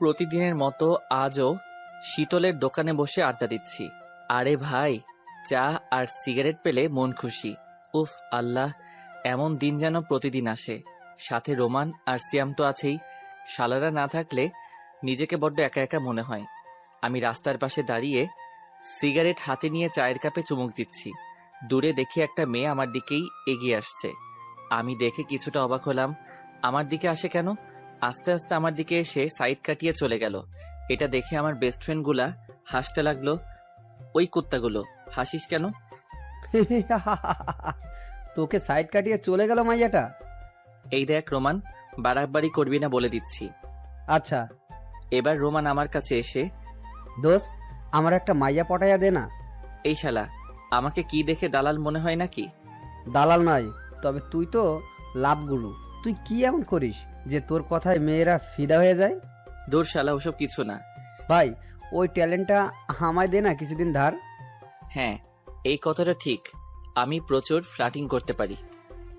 প্রতিদিনের মতো আজও শীতলের দোকানে বসে আড্ডা দিচ্ছি। আরে ভাই, চা আর সিগারেট পেলে মন খুশি। উফ আল্লাহ, এমন দিন যেন প্রতিদিন আসে। সাথে রোমান আর সিয়াম তো আছেই। শালারা না থাকলে নিজেকে বড্ড একা একা মনে হয়। আমি রাস্তার পাশে দাঁড়িয়ে সিগারেট হাতে নিয়ে চায়ের কাপে চুমুক দিচ্ছি। দূরে দেখি একটা মেয়ে আমার দিকেই এগিয়ে আসছে। আমি দেখে কিছুটা অবাক হলাম। আমার দিকে আসে কেন? আস্তে আস্তে আমার দিকে এসে সাইড কাটিয়ে চলে গেল। এটা দেখে আমার বেস্ট ফ্রেন্ডগুলা হাসতে লাগলো। ওই কুত্তাগুলো, হাসিস কেন? তোকে সাইড কাটিয়ে চলে গেল মাইয়াটা? এই দেখ রোমান, বাড়াবাড়ি করবি না বলে দিচ্ছি। আচ্ছা এবার রোমান আমার কাছে এসে, দোস্ত, আমার একটা মাইয়া পটাইয়া দে না। এই শালা, আমাকে কি দেখে দালাল মনে হয় নাকি? দালাল নয়, তবে তুই তো লাভগুলো। তুই কি এমন করিস যে তোর কথায় মেয়েরা ফিদা হয়ে যায়? দূর শালা, ওসব কিছু না। ভাই, ওই ট্যালেন্টটা আমায় দে না কিছুদিন ধার। হ্যাঁ, এই কথাটা ঠিক। আমি প্রচুর ফ্লার্টিং করতে পারি,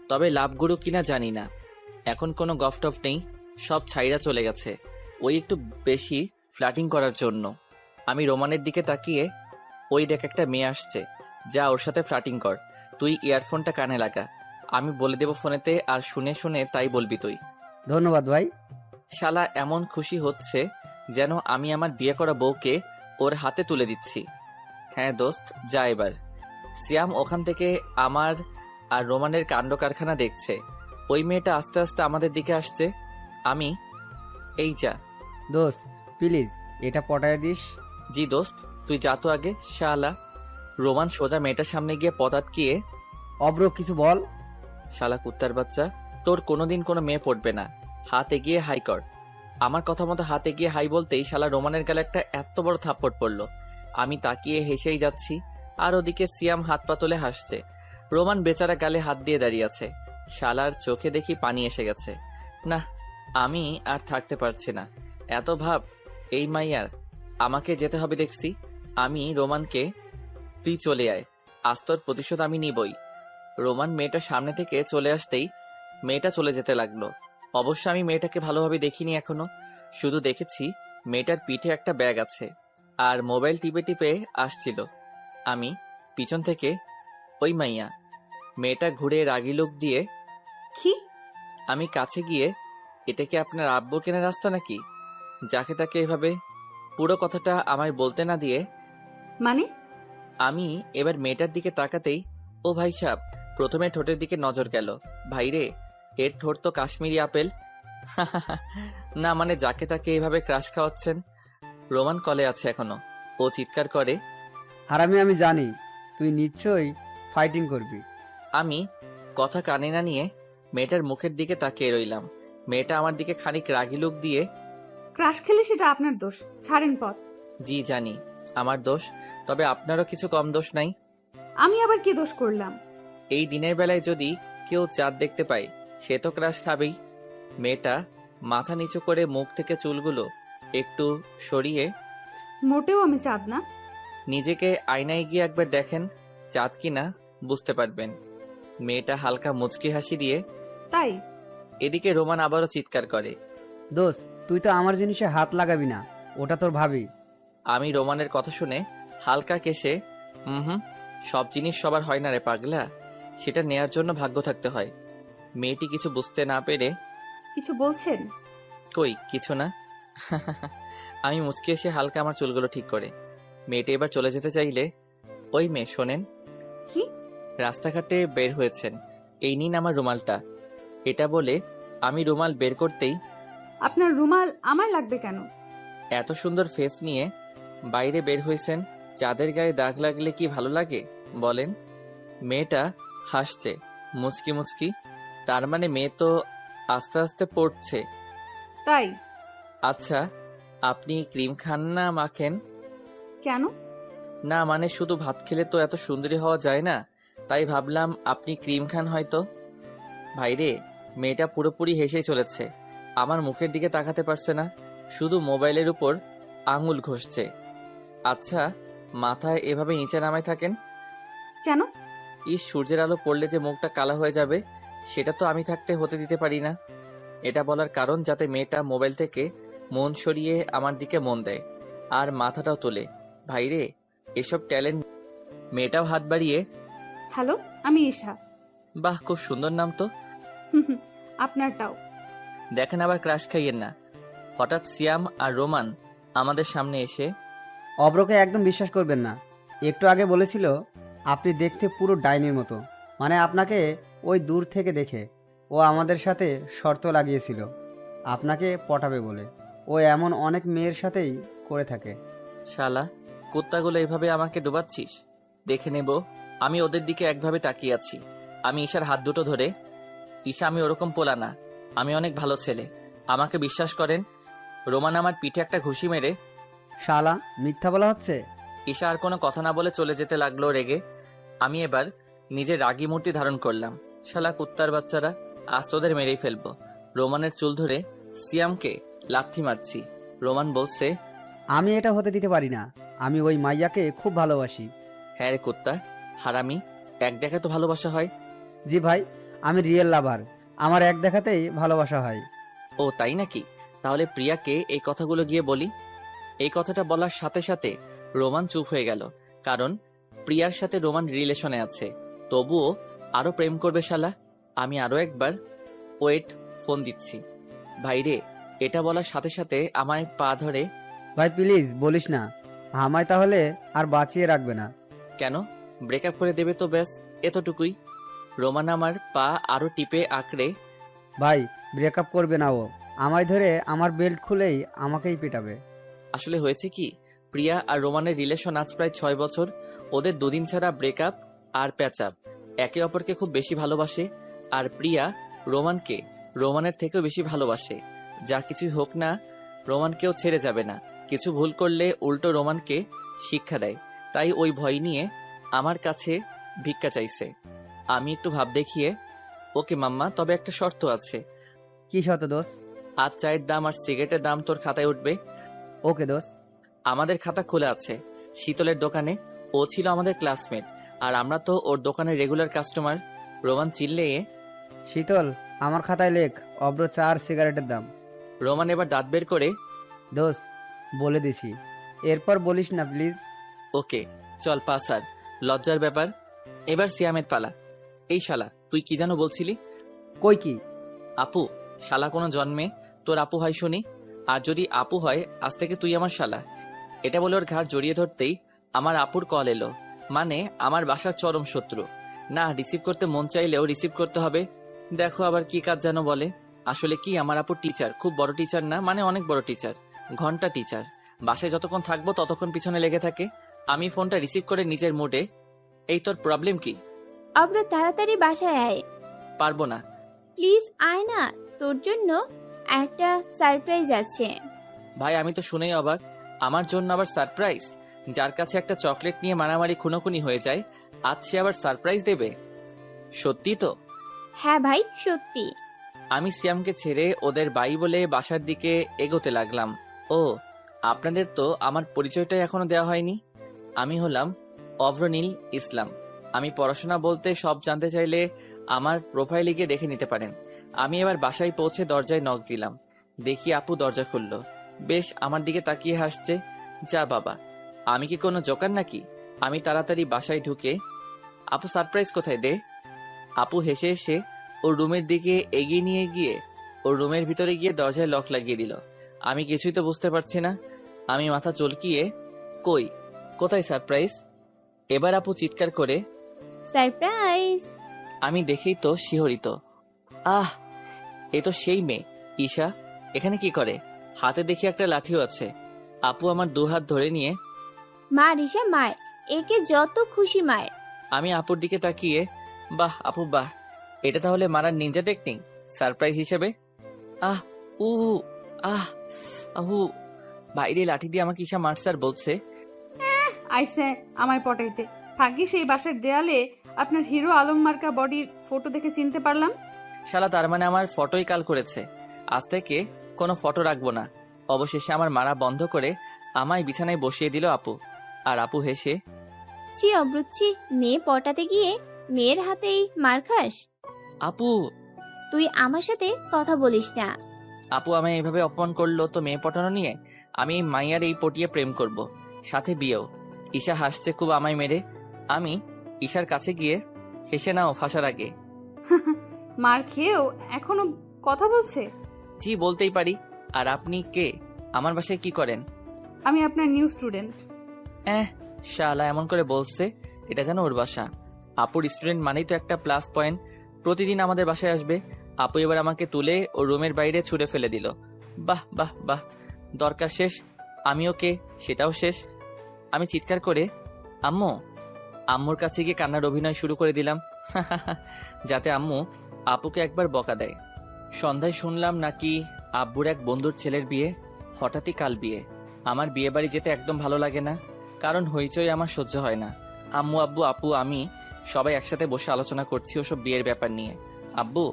তবে লাভগুরু কিনা জানি না। এখন কোনো গফটফ নেই, সব ছাইরা চলে গেছে ওই একটু বেশি ফ্লার্টিং করার জন্য। আমি রোমানের দিকে তাকিয়ে, ওই দেখ একটা মেয়ে আসছে, যা ওর সাথে ফ্লার্টিং কর। তুই ইয়ারফোনটা কানে লাগা, আমি বলে দেব ফোনেতে, আর শুনে শুনে তাই বলবি তুই। ধন্যবাদ ভাই। শালা এমন খুশি হচ্ছে যেন আমি আমার বিয়ে করা বউকে ওর হাতে তুলে দিচ্ছি। হ্যাঁ দোস্ত, যা এবার। সিয়াম ওখান থেকে আমার আর রোমানের কাণ্ড কারখানা দেখছে। ওই মেয়েটা আস্তে আস্তে আমাদের দিকে আসছে। আমি, এই যা। দোস্ত প্লিজ এটা পটাইয়া দিস। জি দোস্ত, তুই যা তো আগে শালা। রোমান সোজা মেয়েটার সামনে গিয়ে পদ আটকিয়ে, অব্র কিছু বল। শালা কুত্তার বাচ্চা, তোর কোনোদিন কোনো মেয়ে পড়বে না। হাত এগিয়ে হাই কর। আমার কথা মতো হাত এগিয়ে হাই বলতেই শালা রোমানের গালে একটা এত বড় থাপ্পড় পড়লো। আমি তাকিয়ে হেসেই যাচ্ছি, আর ওদিকে সিয়াম হাত পা তুলে হাসছে। রোমান বেচারা গালে হাত দিয়ে দাঁড়িয়ে আছে। শালার চোখে দেখি পানি এসে গেছে। না, আমি আর থাকতে পারছি না। এত ভাব এই মাইয়ার, আমাকে যেতে হবে দেখছি। আমি রোমানকে, তুই চলে আয়, আজ তোর প্রতিশোধ আমি নিবই। রোমান মেয়েটার সামনে থেকে চলে আসতেই মেয়েটা চলে যেতে লাগলো। অবশ্য আমি মেয়েটাকে ভালোভাবে দেখিনি এখনো, শুধু দেখেছি মেয়েটার পিঠে একটা ব্যাগ আছে আর মোবাইল টিপে টিপে আসছিল। আমি পিছন থেকে, ওই মাইয়া। মেয়েটা ঘুরে রাগি লোক দিয়ে। কি? আমি কাছে গিয়ে, এটা কি আপনার আব্বুর কেনা রাস্তা নাকি? যাকে তাকে এভাবে? পুরো কথাটা আমায় বলতে না দিয়ে মানে? আমি এবার মেয়েটার দিকে তাকাতেই, ও ভাই সাব, প্রথমে ঠোঁটের দিকে নজর গেল। ভাইরে, এর ঠোঁট তো কাশ্মীরি আপেল। না মানে যাকে তাকে এভাবে ক্রাশ খাওয়াচ্ছেন। রোমান কলে আছে এখনো। ও চিৎকার করে, হারামি, আমি জানি তুই নিশ্চয়ই ফাইটিং করবি। আমি কথা কানে না নিয়ে মেয়েটার মুখের দিকে তাকিয়ে রইলাম। মেয়েটা আমার দিকে খানিক রাগি লুক দিয়ে, ক্রাশ খেলে সেটা আপনার দোষ, ছাড়েন পথ। জি জানি আমার দোষ, তবে আপনারও কিছু কম দোষ নাই। আমি আবার কি দোষ করলাম? এই দিনের বেলায় যদি কেউ চাঁদ দেখতে পায়, সে তো ক্রাশ খাবেই। মেয়েটা মাথা নিচু করে মুখ থেকে চুলগুলো একটু সরিয়ে, মোটেও আমি চাঁদ না। নিজেকে আয়নায় গিয়ে একবার দেখেন, চাঁদ কিনা বুঝতে পারবেন। মেয়েটা হালকা মুচকি হাসি দিয়ে, তাই? এদিকে রোমান আবারও চিৎকার করে। দোস্ত, তুই তো আমার জিনিসে হাত লাগাবি না, ওটা তোর ভাবি। আমি রোমানের কথা শুনে হালকা কেশে, হুম, সব জিনিস সবার হয় না রে পাগলা, সেটা নেয়ার জন্য ভাগ্য থাকতে হয়। মেয়েটি কিছু বুঝতে না পেরে, কিছু বলছেন? কই কিছু না। আমি মুচকি এসে হালকা আমার চুলগুলো ঠিক করে। মেয়েটি এবার চলে যেতে চাইলে, ওই মেয়ে শোনেন, কি? রাস্তাঘাটে বের হয়েছেন, এই নিন আমার রুমালটা। এটা বলে আমি রুমাল বের করতেই, আপনার রুমাল আমার লাগবে কেন? এত সুন্দর ফেস নিয়ে বাইরে বের হয়েছেন, চাঁদের গায়ে দাগ লাগলে কি ভালো লাগে বলেন? মেয়েটা হাসছে মুচকি মুচকি। তার মানে মেয়ে তো আস্তে আস্তে পড়ছে। তাই? আচ্ছা, আপনি ক্রিম খান না মাখেন? কেন? না মানে শুধু ভাত খেলে তো এত সুন্দরী হওয়া যায় না, তাই ভাবলাম আপনি ক্রিম খান হয়তো। ভাইরে, মেয়েটা পুরোপুরি হেসেই চলেছে, আমার মুখের দিকে তাকাতে পারছে না, শুধু মোবাইলের উপর আঙুল ঘষছে। আচ্ছা, মাথায় এভাবে নিচে নামায় থাকেন কেন? সূর্যের আলো পড়লে যে মুখটা কালো হয়ে যাবে, সেটা তো আমি থাকতে হতে দিতে পারি না। এটা বলার কারণ যাতে মেয়েটা মোবাইল থেকে মন সরিয়ে আমার দিকে মন দেয় আর মাথাটাও তোলে। ভাইরে, এসব ট্যালেন্ট। মেয়েটাও হাত বাড়িয়ে, হ্যালো, আমি ঈশা। বাহ, খুব সুন্দর নাম তো। আপনারটাও। দেখেন আবার ক্রাশ খাইয়েন না। হঠাৎ সিয়াম আর রোমান আমাদের সামনে এসে, অব্রকে একদম বিশ্বাস করবেন না। একটু আগে বলেছিল আপনি দেখতে পুরো ডাইনির মতো, মানে আপনাকে ওই দূর থেকে দেখে ও আমাদের সাথে শর্ত লাগিয়েছিল আপনাকে পটাবে বলে। ও এমন অনেক মেয়ের সাথেই করে থাকে। শালা, কুত্তাগুলো এভাবে আমাকে ডুবাচ্ছিস? দেখে নেব। আমি ওদের দিকে একভাবে তাকিয়ে আছি। আমি ঈশার হাত দুটো ধরে, ঈশা, আমি ওরকম পোলা না, আমি অনেক ভালো ছেলে, আমাকে বিশ্বাস করেন। রোমান আমার পিঠে একটা ঘুষি মেরে, শালা, মিথ্যা বলা হচ্ছে। ঈশা আর কোনো কথা না বলে চলে যেতে লাগলো রেগে। আমি এবার নিজের রাগী মূর্তি ধারণ করলাম। শালা কুত্তার বাচ্চারা, আজ তোদের মেরেই ফেলবো। রোমানের চুল ধরে সিয়ামকে লাথি মারছি। রোমান বলছে, আমি এটা হতে দিতে পারি না। আমি ওই মাইয়াকে খুব ভালোবাসি। হ্যাঁ রে কুত্তা, হারামি, এক দেখে তো ভালোবাসা হয়। জি ভাই, আমি রিয়েল লাভার। আমার এক দেখাতেই ভালোবাসা হয়। ও তাই নাকি? তাহলে প্রিয়াকে এই কথাগুলো গিয়ে বলি। এই কথাটা বলার সাথে সাথে রোমান চুপ হয়ে গেল, কারণ প্রিয়ার সাথে রোমান রিলেশনে আছে। তবুও আরো প্রেম করবে শালা। আমি আরো একবার, ওয়েট, ফোন দিচ্ছি। ভাইরে, এটা বলার সাথে সাথে আমায় পা ধরে, ভাই প্লিজ বলিস না, আমায় তাহলে আর বাঁচিয়ে রাখবে না। কেন? ব্রেকআপ করে দেবে তো ব্যাস, এতটুকুই। রোমান আমার পা আরো টিপে আঁকড়ে, ভাই ব্রেকআপ করবে না ও, আমায় ধরে আমার বেল্ট খুলেই আমাকেই পেটাবে। আসলে হয়েছে কি, প্রিয়া আর রোমানের রিলেশন আজ প্রায় 6 বছর। ওদের দুদিন ছাড়া ব্রেকআপ আর প্যাচআপ। একে অপরকে খুব বেশি ভালোবাসে। আর প্রিয়া রোমানকে রোমানের থেকেও বেশি ভালোবাসে। যা কিছুই হোক না, রোমানকেও ছেড়ে যাবে না। কিছু ভুল করলে উল্টো রোমানকে শিক্ষা দেয়। তাই ওই ভয় নিয়ে আমার কাছে ভিক্ষা চাইছে। আমি একটু ভাব দেখিয়ে, ওকে মাম্মা, তবে একটা শর্ত আছে। কি শত দোষ? আজ চায়ের দাম আর সিগারেটের দাম তোর খাতায় উঠবে। ওকে দোষ। আমাদের খাতা খোলা আছে শীতলের দোকানে। ও ছিল আমাদের ক্লাসমেট, আর আমরা তো ওর দোকানের রেগুলার কাস্টমার। রোমান চিল্লে, শীতল, আমার খাতায় লেখ অব্র 4 সিগারেটের দাম। রোমান এবার দাঁত বের করে, দোষ, বলে দিছি, এরপর বলিস না প্লিজ। ওকে চল পাস। আর লজ্জার ব্যাপার। এবার সিয়ামের পালা। এই শালা, তুই কি যেন বলছিলি? কই কি? আপু। শালা কোনো জন্মে তোর আপু হয় শুনি? আর যদি আপু হয়, আজ থেকে তুই আমার শালা। এটা বলে ওর ঘাড় জড়িয়ে ধরতেই আমার আপুর কল এলো। মানে আমার বাসার চরম শত্রু। না, রিসিভ করতে মন চাইলেও রিসিভ করতে হবে। দেখো আবার কি কাজ যেন বলে। আসলে কি, আমার আপুর টিচার, খুব বড় টিচার না, মানে অনেক বড় টিচার, ঘন্টা টিচার। বাসায় যতক্ষণ থাকবো ততক্ষণ পিছনে লেগে থাকে। আমি ফোনটা রিসিভ করে নিজের মুডে, এই তোর প্রবলেম কি? অব্র তাড়াতাড়ি বাসায় আয়, পারবো না। প্লিজ আয় না, তোর জন্য একটা সারপ্রাইজ আছে। ভাই, আমি তো শুনেই অবাক। আমার জন্য আবার সারপ্রাইজ? যার কাছে একটা চকলেট নিয়ে মারামারি খুনোখুনি হয়ে যায়, আজ সে আবার সারপ্রাইজ দেবে? সত্যি তো? হ্যাঁ ভাই, সত্যি। আমি সিয়ামকে ছেড়ে ওদের বাই বলে বাসার দিকে এগোতে লাগলাম। ও, আপনাদের তো আমার পরিচয়টাই এখনো দেওয়া হয়নি। আমি হলাম অভ্রনীল ইসলাম। আমি পড়াশোনা বলতে সব জানতে চাইলে আমার প্রোফাইলে গিয়ে দেখে নিতে পারেন। আমি এবার বাসায় পৌঁছে দরজায় নক দিলাম। দেখি আপু দরজা খুললো। বেশ আমার দিকে তাকিয়ে হাসছে। যা বাবা, আমি কি কোনো জোকার নাকি? আমি তাড়াতাড়ি বাসায় ঢুকে, আপু সারপ্রাইজ কোথায় দে। আপু হেসে হেসে ওর রুমের দিকে এগিয়ে নিয়ে গিয়ে ওর রুমের ভিতরে গিয়ে দরজায় লক লাগিয়ে দিল। আমি কিছুই তো বুঝতে পারছি না। আমি মাথা চলকিয়ে, কই, কোথায় সারপ্রাইজ? এবার আপু চিৎকার করে, সারপ্রাইজ। আমি দেখেই তো শিহরিত। আহ, এ তো সেই মেয়ে ঈশা। এখানে কি করে? হাতে দেখি একটা লাঠিও আছে। আপু আমার 2 হাত ধরে নিয়ে, মার ঈশা মার, একে যত খুশি মার। আমি আপুর দিকে তাকিয়ে, বাহ আপু বাহ, এটা তাহলে মারার নিনজা টেকনিক সারপ্রাইজ হিসেবে? আহ, উ, আহ, আহু। বাইরে লাঠি দিয়ে আমাকে ঈশা মারছে আর বলছে, আইসে আমায় পটাইতে। ভাগ্যি সেই বাসার দেয়ালে আপনার হিরো আলম মার্কা বডির ফটো দেখে চিনতে পারলাম। শালা, তার মানে আমার ফটোই কাল করেছে। আজ থেকে কোনো ফটো রাখবো না। অবশেষে আমার মারা বন্ধ করে আমায় বিছানায় বসিয়ে দিল আপু। আর আপু হেসে, ছি অব্রুচ্ছি, মেয়ে পটাতে গিয়ে মেয়ের হাতেই মার খাস। আপু। তুই আমার সাথে কথা বলিস না। আপু আমায় এইভাবে অপমান করলো তো মেয়ে পটানো নিয়ে আমি এই মাইয়ার এই পটিয়ে প্রেম করব, সাথে বিয়েও। ঈশা হাসছে খুব আমায় মেরে। আমি ঈশার কাছে গিয়ে হেসে নাও ফাঁসার আগে। মার খেয়েও এখনো কথা বলছে। জি বলতেই পারি। আর আপনি কে? আমার বাসায় কি করেন? আমি আপনার নিউ স্টুডেন্ট। শালা এমন করে বলছে এটা যেন ওর বাসা। আপুর স্টুডেন্ট মানেই তো একটা প্লাস পয়েন্ট। প্রতিদিন আমাদের বাসায় আসবে। আপু এবার আমাকে তুলে ও রুমের বাইরে ছুঁড়ে ফেলে দিল। বাহ বাহ বাহ, দরকার শেষ। আমিও কে সেটাও শেষ। আমি চিৎকার করে আম্মু, আম্মুর কাছে গিয়ে কান্নার অভিনয় শুরু করে দিলাম যাতে আম্মু আপুকে একবার বকা দেয়। সন্ধ্যায় শুনলাম নাকি আব্বুর এক বন্ধুর ছেলের বিয়ে। হঠাৎই কাল বিয়ে। আমার বিয়ে বাড়ি যেতে একদম ভালো লাগে না, কারণ হইচই আমার সহ্য হয় না। আম্মু, আব্বু, আপু, আমি সবাই একসাথে বসে আলোচনা করছি ওসব বিয়ের ব্যাপার নিয়ে। আব্বু,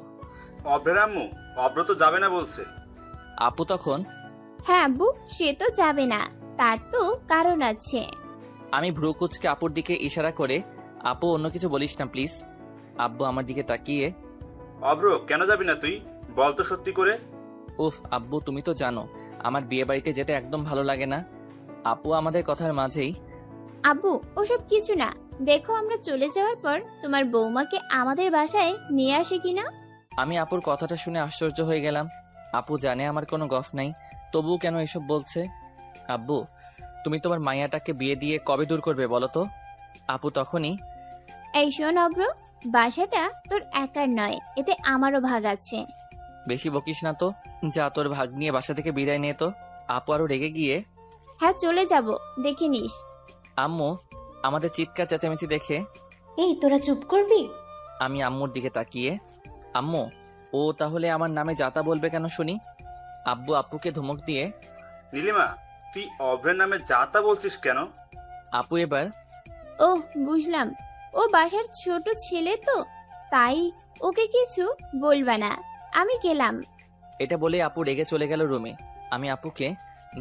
অভ্রের আম্মু, অভ্র তো যাবে না বলছে। আপু তখন হ্যাঁ আব্বু, সে তো যাবে না, তার তো কারণ আছে। আমি ভ্রু কুচকে আপুর দিকে ইশারা করে, আপু অন্য কিছু বলিস না প্লিজ। আব্বু আমার দিকে তাকিয়ে, অভ্র কেন যাবি না তুই? বল তো সত্যি করে। উফ আব্বু, তুমি তো জানো আমার বিয়ে বাড়িতে যেতে একদম ভালো লাগে না। আপু আমাদের কথার মাঝেই, আব্বু ওসব কিছু না, দেখো আমরা চলে যাওয়ার পর তোমার বৌমাকে আমাদের বাসায় নিয়ে আসে কিনা। আমি আপুর কথাটা শুনে আশ্চর্য হয়ে গেলাম। আপু জানে আমার কোনো গফ নাই, তবুও কেন এসব বলছে? আব্বু, তুমি তোমার মাইয়াটাকে বিয়ে দিয়ে কবে দূর করবে বলো তো? আপু তখনই, এই শোন অব্র, বাসাটা তোর একার নয়, এতে আমারও ভাগ আছে। বেশি বকিস না তো, যা তোর ভাগ নিয়ে বাসা থেকে বিদায় নিয়ে তো। আপু আরো রেগে গিয়ে, হ্যাঁ চলে যাব, দেখে নিস। আম্মু আমাদের চিৎকার চেঁচামেচি দেখে এই তোরা চুপ করবি? আমি আম্মুর দিকে তাকিয়ে, আম্মু ও তাহলে আমার নামে যাতা বলবে কেন শুনি? আব্বু আপুকে ধমক দিয়ে, নীলিমা, তুই অভ্রের নামে যা তা বলছিস কেন? আপু এবার, ও বুঝলাম, ও বাসার ছোট ছেলে তো, তাই ওকে কিছু বলবা না, আমি গেলাম। এটা বলে আপু রেগে চলে গেল রুমে। আমি আপুকে,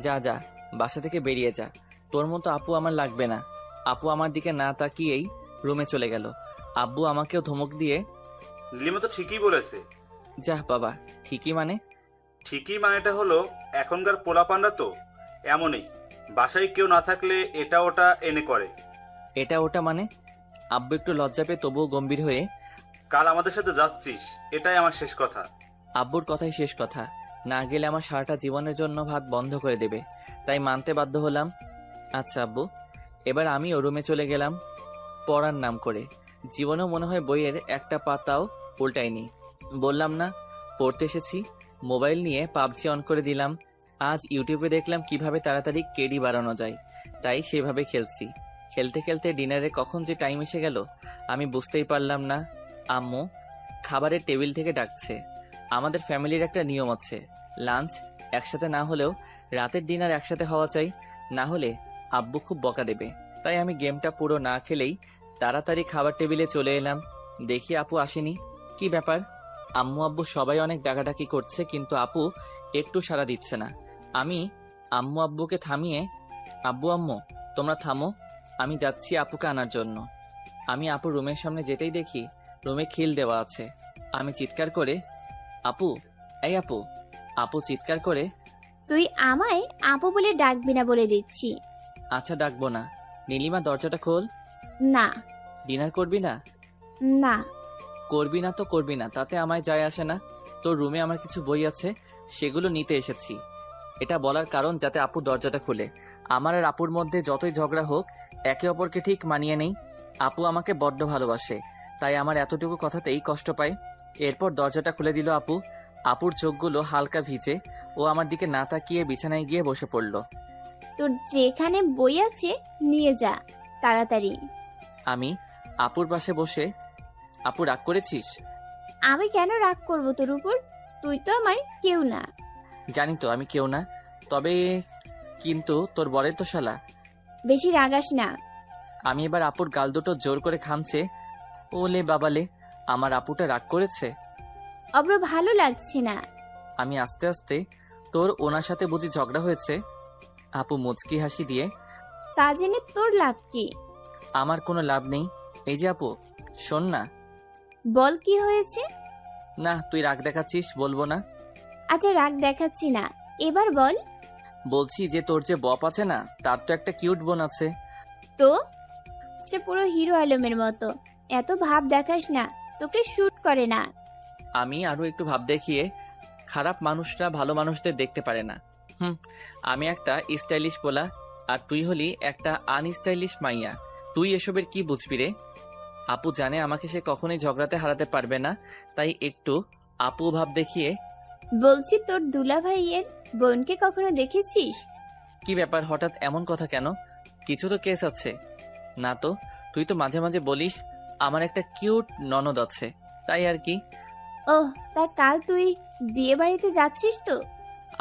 যা যা বাসা থেকে বেরিয়ে যা, তোর মতো আপু আমার লাগবে না। আপু আমার দিকে না তাকিয়েই রুমে চলে গেল। আব্বু আমাকেও ধমক দিয়ে, নীলিমা তো ঠিকই বলেছে। যাহ বাবা, ঠিকই মানে? ঠিকই মানেটা হলো এখনকার পোলাপানরা তো এমনই, বাসায় কেউ না থাকলে এটা ওটা এনে করে। এটা ওটা মানে? আব্বু একটু লজ্জা পেয়ে তবুও গম্ভীর হয়ে, কাল আমাদের সাথে যাচ্ছিস, এটাই আমার শেষ কথা। আব্বুর কথাই শেষ কথা, না গেলে আমার সারাটা জীবনের জন্য ভাত বন্ধ করে দেবে, তাই মানতে বাধ্য হলাম। আচ্ছা আব্বু। এবার আমিও রুমে চলে গেলাম পড়ার নাম করে। জীবনেও মনে হয় বইয়ের একটা পাতাও উল্টাইনি। বললাম না পড়তে এসেছি। মোবাইল নিয়ে পাবজি অন করে দিলাম। আজ ইউটিউবে দেখলাম কিভাবে তাড়াতাড়ি কেডি বাড়ানো যায়, তাই সেভাবে খেলছি। খেলতে খেলতে ডিনারে কখন যে টাইম এসে গেল আমি বুঝতেই পারলাম না। আম্মু খাবারের টেবিল থেকে ডাকছে। আমাদের ফ্যামিলির একটা নিয়ম আছে, লাঞ্চ একসাথে না হলেও রাতের ডিনার একসাথে হওয়া চাই, না হলে আব্বু খুব বকা দেবে। তাই আমি গেমটা পুরো না খেলেই তাড়াতাড়ি খাবার টেবিলে চলে এলাম। দেখি আপু আসেনি। কি ব্যাপার? আম্মু আব্বু সবাই অনেক ডাকাডাকি করছে, কিন্তু আপু একটু সাড়া দিচ্ছে না। আমি আম্মু আব্বুকে থামিয়ে, আব্বু আম্মু তোমরা থামো, আমি যাচ্ছি আপুকে আনার জন্য। আমি আপুর রুমের সামনে যেতেই দেখি রুমে খিল দেওয়া আছে। আমি চিৎকার করে, আপু, এই আপু। আপু চিৎকার করে, তুই আমায় আপু বলে ডাকবি না বলে দিচ্ছি। আচ্ছা ডাকবো না। নীলিমা দরজাটা খোল। না। ডিনার করবি না? না। করবি না তো করবি না, তাতে আমায় যায় আসে না। তোর রুমে আমার কিছু বই আছে, সেগুলো নিতে এসেছি। এটা বলার কারণ যাতে আপু দরজাটা খুলে। আমার আর আপুর মধ্যে যতই ঝগড়া হোক একে অপরকে ঠিক মানিয়ে নেই। আপু আমাকে বড্ড ভালোবাসে, তাই আমার এতটুকু কথাতেই কষ্ট পায়। এরপর দরজাটা খুলে দিল আপু। আপুর চোখগুলো হালকা ভিজে। ও আমার দিকে না তাকিয়ে বিছানায় গিয়ে বসে পড়ল। তোর যেখানে বই আছে নিয়ে যা তাড়াতাড়ি। আমি আপুর পাশে বসে, আপু রাগ করেছিস? আমি কেন রাগ করব তোর উপর? তুই তো আমার কেউ না। জানি তো আমি কেউ না, তবে কিন্তু তোর বরের তো শালা। বেশি রাগাস না। আমি এবার আপুর গাল দুটো জোর করে খামছে। ওলে বাবালে, আমার আপুটা রাগ করেছে। অব্র ভালো লাগছে না। আমি আস্তে আস্তে, তোর ওনার সাথে বুঝি ঝগড়া হয়েছে? আপু মুচকি হাসি দিয়ে, তা জেনে তোর লাভ কি? আমার কোনো লাভ নেই। এই যে আপু শোন না। বল কি হয়েছে? না তুই রাগ দেখাচ্ছিস, বলবো না। আচ্ছা রাগ দেখাচ্ছি না, এবার বল। বলছি যে তোর যে বপ আছে না, তার তো একটা কিউট বোন আছে। তো এটা পুরো হিরো আলমের মতো, এত ভাব দেখাস না, তোকে শুট করে না। আমি আরো একটু ভাব দেখিয়ে খারাপ মানুষরা ভালো মানুষদের দেখতে পারে না। আমি একটা স্টাইলিশ পোলা, আর তুই হলি একটা আনস্টাইলিশ মাইয়া। তুই এসবের কি বুঝবি রে? আপু জানে আমাকে সে কখনোই ঝগড়াতে হারাতে পারবে না, তাই একটু আপু ভাব দেখিয়ে। বলছি তোর দুলা ভাইয়ের বোনকে কখনো দেখেছিস? কি ব্যাপার, হঠাৎ এমন কথা কেন? কিছু তো কেস আছে না? তো তুই তো মাঝে মাঝে বলিস আমার একটা কিউট ননদ আছে, তাই আর কি। ওহ, তা কাল তুই বিয়ে বাড়িতে যাচ্ছিস তো?